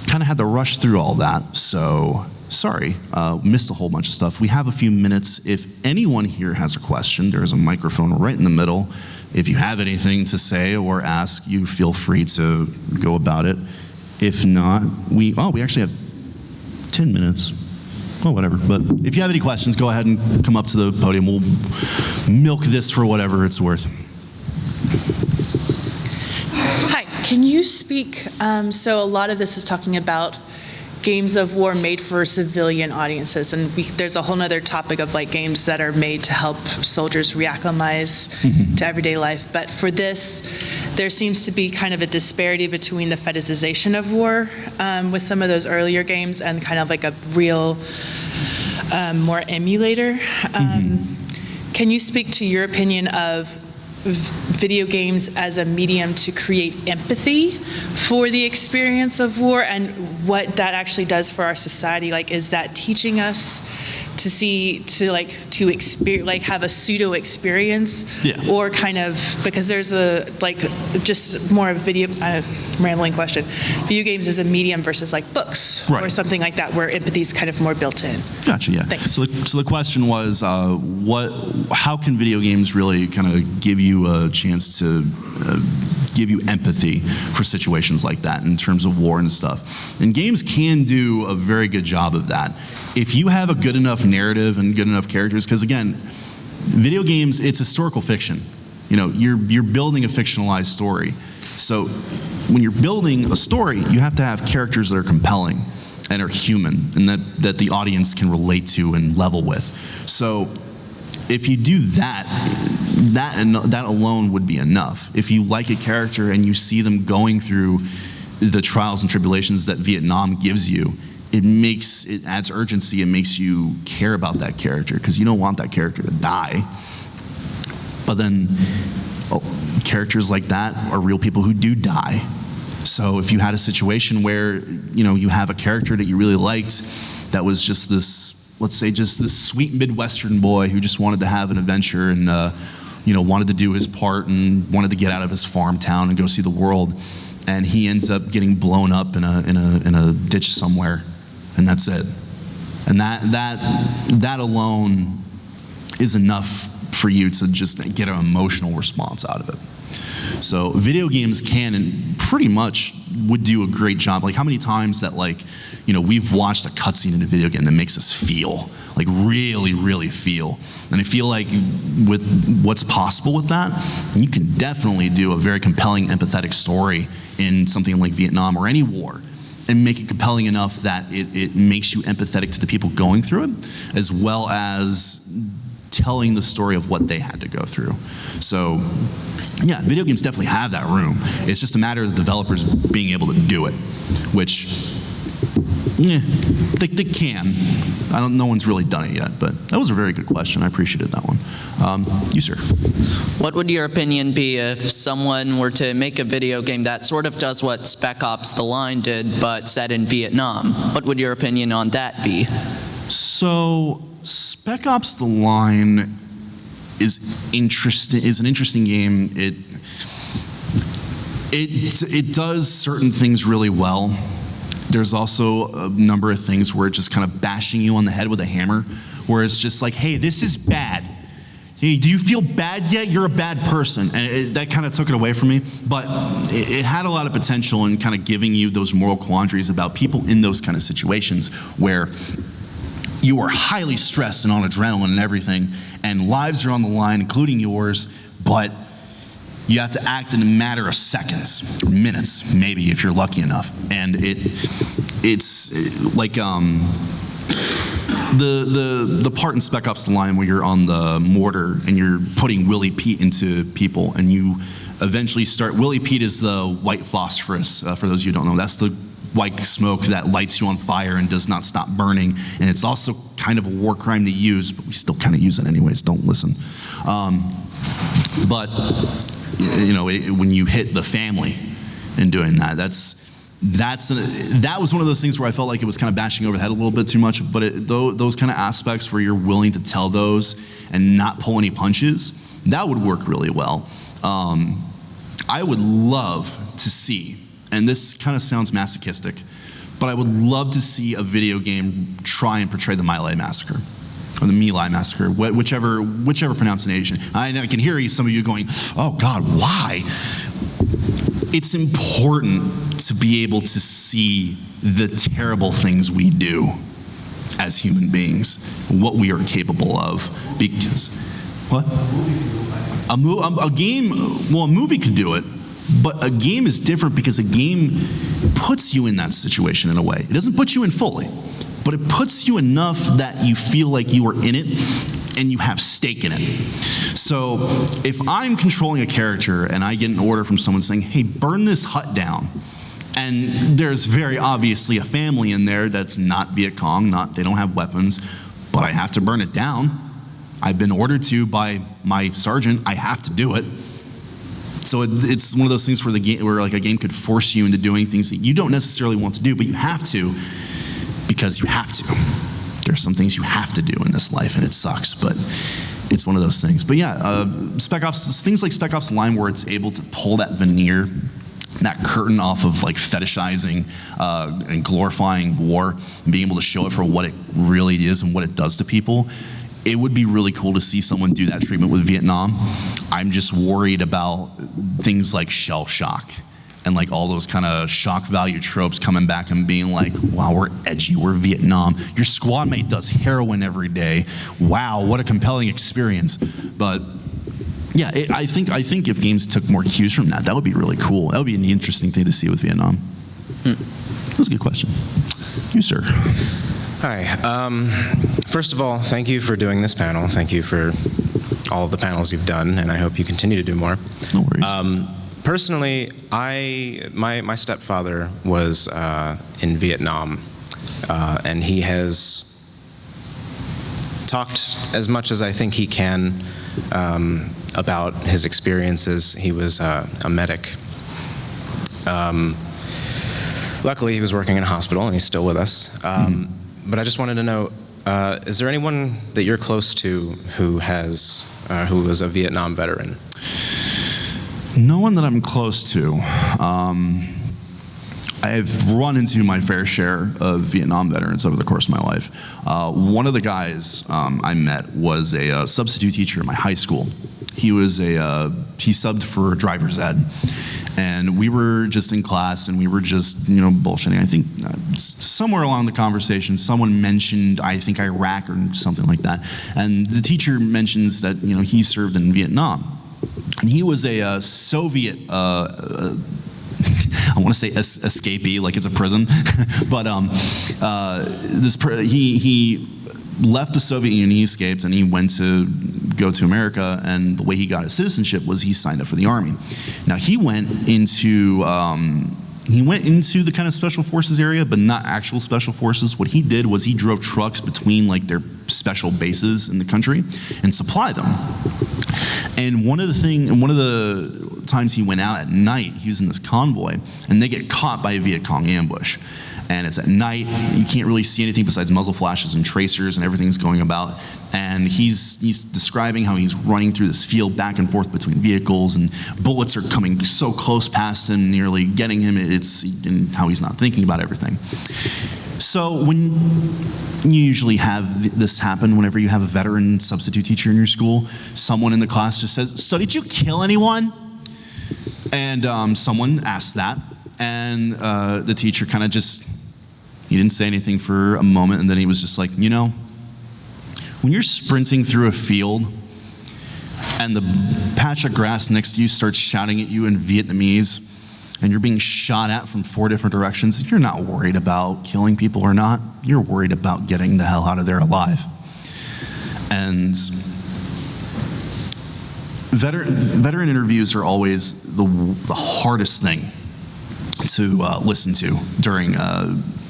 Kind of had to rush through all that, so sorry, missed a whole bunch of stuff. We have a few minutes. If anyone here has a question, there's a microphone right in the middle. If you have anything to say or ask, you feel free to go about it. If not, we actually have 10 minutes. Well, whatever. But if you have any questions, go ahead and come up to the podium. We'll milk this for whatever it's worth. Hi, can you speak, so a lot of this is talking about games of war made for civilian audiences, and there's a whole other topic of like games that are made to help soldiers reacclimatize to everyday life. But for this, there seems to be kind of a disparity between the fetishization of war with some of those earlier games and kind of like a real, more emulator. Can you speak to your opinion of video games as a medium to create empathy for the experience of war and what that actually does for our society? Like, is that teaching us to experience, like have a pseudo experience, or kind of, because there's a just more of video, rambling question. Video games as a medium versus like books or something like that, where empathy is kind of more built in. Gotcha. Yeah. Thanks. So the question was, how can video games really kind of give you a chance to give you empathy for situations like that in terms of war and stuff? And games can do a very good job of that. If you have a good enough narrative and good enough characters, because again, video games, it's historical fiction. You know, you're building a fictionalized story. So when you're building a story, you have to have characters that are compelling and are human and that the audience can relate to and level with. So if you do that alone would be enough. If you like a character and you see them going through the trials and tribulations that Vietnam gives you, it adds urgency. It makes you care about that character because you don't want that character to die. But then characters like that are real people who do die. So if you had a situation where you have a character that you really liked that was just this, let's say, just this sweet Midwestern boy who just wanted to have an adventure and wanted to do his part and wanted to get out of his farm town and go see the world, and he ends up getting blown up in a ditch somewhere, and that's it. And that alone is enough for you to just get an emotional response out of it. So video games can and pretty much would do a great job. Like how many times that we've watched a cutscene in a video game that makes us feel, like really, really feel. And I feel like with what's possible with that, you can definitely do a very compelling, empathetic story in something like Vietnam or any war and make it compelling enough that it makes you empathetic to the people going through it, as well as telling the story of what they had to go through. So yeah, video games definitely have that room. It's just a matter of the developers being able to do it, which, they can. No one's really done it yet, but that was a very good question. I appreciated that one. You, sir. What would your opinion be if someone were to make a video game that sort of does what Spec Ops: The Line did, but set in Vietnam? What would your opinion on that be? So, Spec Ops: The Line is an interesting game. It does certain things really well. There's also a number of things where it's just kind of bashing you on the head with a hammer, where it's just like, hey, this is bad. Hey, do you feel bad yet? You're a bad person. And that kind of took it away from me. But it had a lot of potential in kind of giving you those moral quandaries about people in those kind of situations where you are highly stressed and on adrenaline and everything, and lives are on the line, including yours, but you have to act in a matter of seconds, or minutes, maybe, if you're lucky enough. And it's like the part in Spec Ops: The Line where you're on the mortar and you're putting Willie Pete into people, and you eventually start. Willie Pete is the white phosphorus. For those of you who don't know, that's the white smoke that lights you on fire and does not stop burning. And it's also kind of a war crime to use, but we still kind of use it anyways. Don't listen. But you know, when you hit the family in doing that, that was one of those things where I felt like it was kind of bashing over the head a little bit too much. But those kind of aspects where you're willing to tell those and not pull any punches, that would work really well. I would love to see, and this kind of sounds masochistic, but I would love to see a video game try and portray the My Lai massacre. Or the My Lai massacre, whichever pronunciation. I can hear some of you going, oh God, why? It's important to be able to see the terrible things we do as human beings, what we are capable of. Because, what? A movie could do it, but a game is different because a game puts you in that situation in a way. It doesn't put you in fully, but it puts you enough that you feel like you are in it and you have stake in it. So if I'm controlling a character and I get an order from someone saying, hey, burn this hut down, and there's very obviously a family in there that's not Viet Cong, they don't have weapons, but I have to burn it down. I've been ordered to by my sergeant, I have to do it. So it's one of those things where like a game could force you into doing things that you don't necessarily want to do, but you have to, because you have to. There's some things you have to do in this life, and it sucks, but it's one of those things. But yeah, Spec Ops, things like Spec Ops: The Line, where it's able to pull that veneer, that curtain off of like fetishizing and glorifying war, and being able to show it for what it really is and what it does to people. It would be really cool to see someone do that treatment with Vietnam. I'm just worried about things like shell shock and like all those kind of shock value tropes coming back and being like, wow, we're edgy, we're Vietnam. Your squad mate does heroin every day. Wow, what a compelling experience. But yeah, I think if games took more cues from that would be really cool. That would be an interesting thing to see with Vietnam. That's a good question. You, sir. Hi. First of all, thank you for doing this panel. Thank you for all of the panels you've done, and I hope you continue to do more. No worries. Personally, my stepfather was in Vietnam, and he has talked as much as I think he can about his experiences. He was a medic. Luckily, he was working in a hospital, and he's still with us. But I just wanted to know, is there anyone that you're close to who was a Vietnam veteran? No one that I'm close to. I've run into my fair share of Vietnam veterans over the course of my life. One of the guys I met was a substitute teacher in my high school. He subbed for driver's ed, and we were just in class and we were just, bullshitting. I think somewhere along the conversation, someone mentioned, I think Iraq or something like that, and the teacher mentions that, he served in Vietnam. And he was a Soviet, I want to say escapee, like it's a prison, but he left the Soviet Union, he escaped, and he went to go to America, and the way he got his citizenship was he signed up for the Army. Now, he went into the kind of special forces area, but not actual special forces. What he did was he drove trucks between like their special bases in the country and supplied them. And one of the times he went out at night, he was in this convoy, and they get caught by a Viet Cong ambush. And it's at night, you can't really see anything besides muzzle flashes and tracers and everything's going about. And he's describing how he's running through this field back and forth between vehicles, and bullets are coming so close past him, nearly getting him, and how he's not thinking about everything. So when you usually have this happen, whenever you have a veteran substitute teacher in your school, someone in the class just says, "So did you kill anyone?" And someone asked that, and the teacher kind of he didn't say anything for a moment, and then he was just like, when you're sprinting through a field and the patch of grass next to you starts shouting at you in Vietnamese, and you're being shot at from 4 different directions, you're not worried about killing people or not. You're worried about getting the hell out of there alive. And veteran interviews are always the hardest thing to listen to during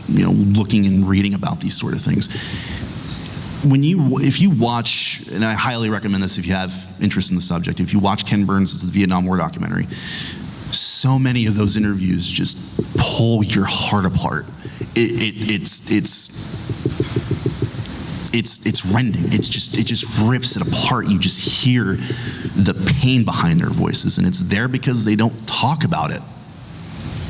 looking and reading about these sort of things. If you watch, and I highly recommend this if you have interest in the subject, if you watch Ken Burns' Vietnam War documentary, so many of those interviews just pull your heart apart. It's rending. It just rips it apart. You just hear the pain behind their voices, and it's there because they don't talk about it.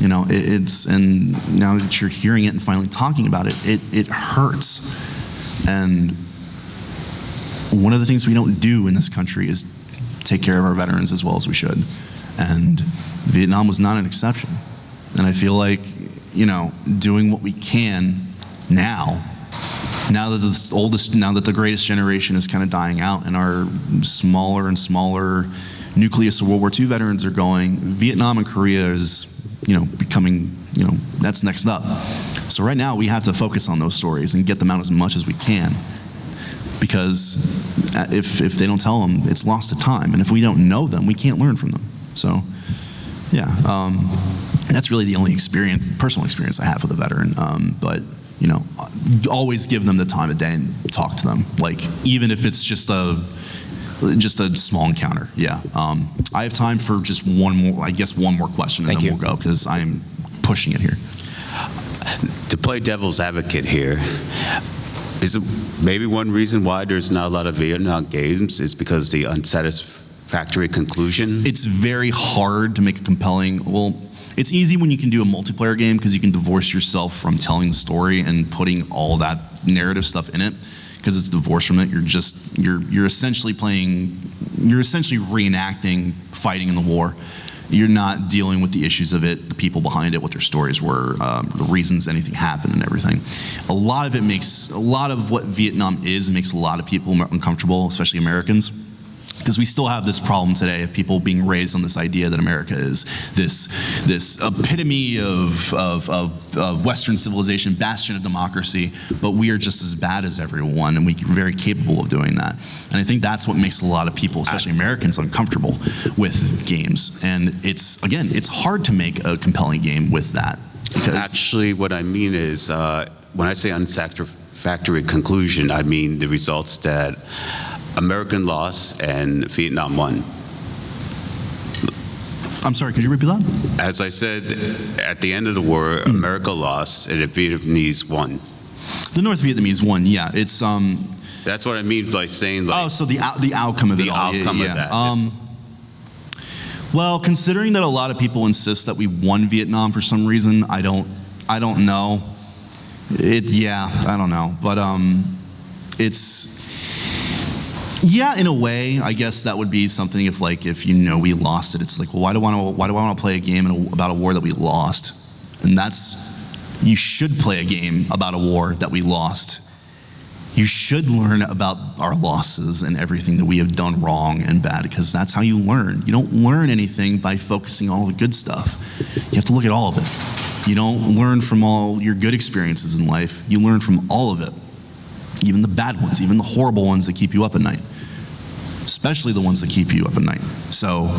And now that you're hearing it and finally talking about it, it hurts. And one of the things we don't do in this country is take care of our veterans as well as we should. And Vietnam was not an exception. And I feel like, doing what we can now that the greatest generation is kind of dying out and our smaller and smaller nucleus of World War II veterans are going, Vietnam and Korea is, becoming, that's next up. So right now we have to focus on those stories and get them out as much as we can. Because if they don't tell them, it's lost to time. And if we don't know them, we can't learn from them. So, yeah, that's really the only personal experience I have with a veteran. But, always give them the time of day and talk to them. Like, even if it's just a small encounter. Yeah. I have time for just one more question, and then we'll go, because I'm pushing it here. To play devil's advocate here, is it maybe one reason why there's not a lot of Vietnam games is because the unsatisfactory conclusion? It's very hard to make a compelling, it's easy when you can do a multiplayer game because you can divorce yourself from telling the story and putting all that narrative stuff in it, because it's divorced from it. You're essentially reenacting fighting in the war. You're not dealing with the issues of it, the people behind it, what their stories were, the reasons anything happened and everything. A lot of what Vietnam is makes a lot of people uncomfortable, especially Americans, because we still have this problem today of people being raised on this idea that America is this epitome of Western civilization, bastion of democracy, but we are just as bad as everyone, and we're very capable of doing that. And I think that's what makes a lot of people, especially Americans, uncomfortable with games. And it's hard to make a compelling game with that. Actually, what I mean is, when I say unsatisfactory conclusion, I mean the results that American lost and Vietnam won. I'm sorry, could you repeat that? As I said, at the end of the war, America lost and the Vietnamese won. The North Vietnamese won, yeah. It's That's what I mean by saying, like, so the outcome of it. The outcome of that. Well, considering that a lot of people insist that we won Vietnam for some reason, I don't know. I don't know, but yeah, in a way, I guess that would be something if we lost it. It's like, well, why do I want to play a game about a war that we lost? And you should play a game about a war that we lost. You should learn about our losses and everything that we have done wrong and bad, because that's how you learn. You don't learn anything by focusing on all the good stuff. You have to look at all of it. You don't learn from all your good experiences in life. You learn from all of it. Even the bad ones, even the horrible ones that keep you up at night, especially the ones that keep you up at night. So,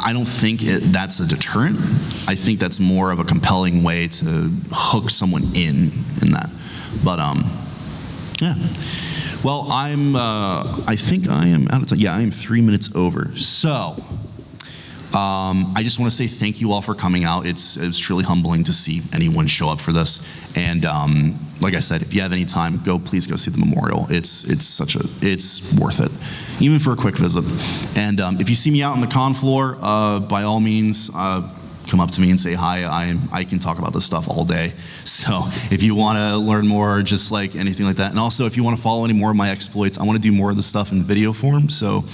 I don't think that's a deterrent. I think that's more of a compelling way to hook someone in that. But yeah. Well, I think I am out of time. Yeah, I am 3 minutes over. So, I just want to say thank you all for coming out. It's truly humbling to see anyone show up for this. And like I said, if you have any time, please go see the memorial. It's worth it, even for a quick visit. And if you see me out on the con floor, by all means, come up to me and say hi. I can talk about this stuff all day. So if you want to learn more, just like anything like that. And also, if you want to follow any more of my exploits, I want to do more of this stuff in video form. So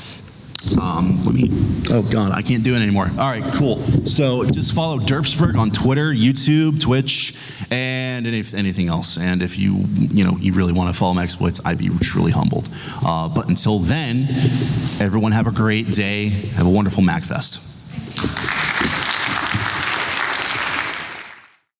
oh God, I can't do it anymore. All right, cool. So just follow Derpsburg on Twitter, YouTube, Twitch, and anything else. And if you really want to follow my exploits, I'd be truly humbled. But until then, everyone have a great day. Have a wonderful MAGFest.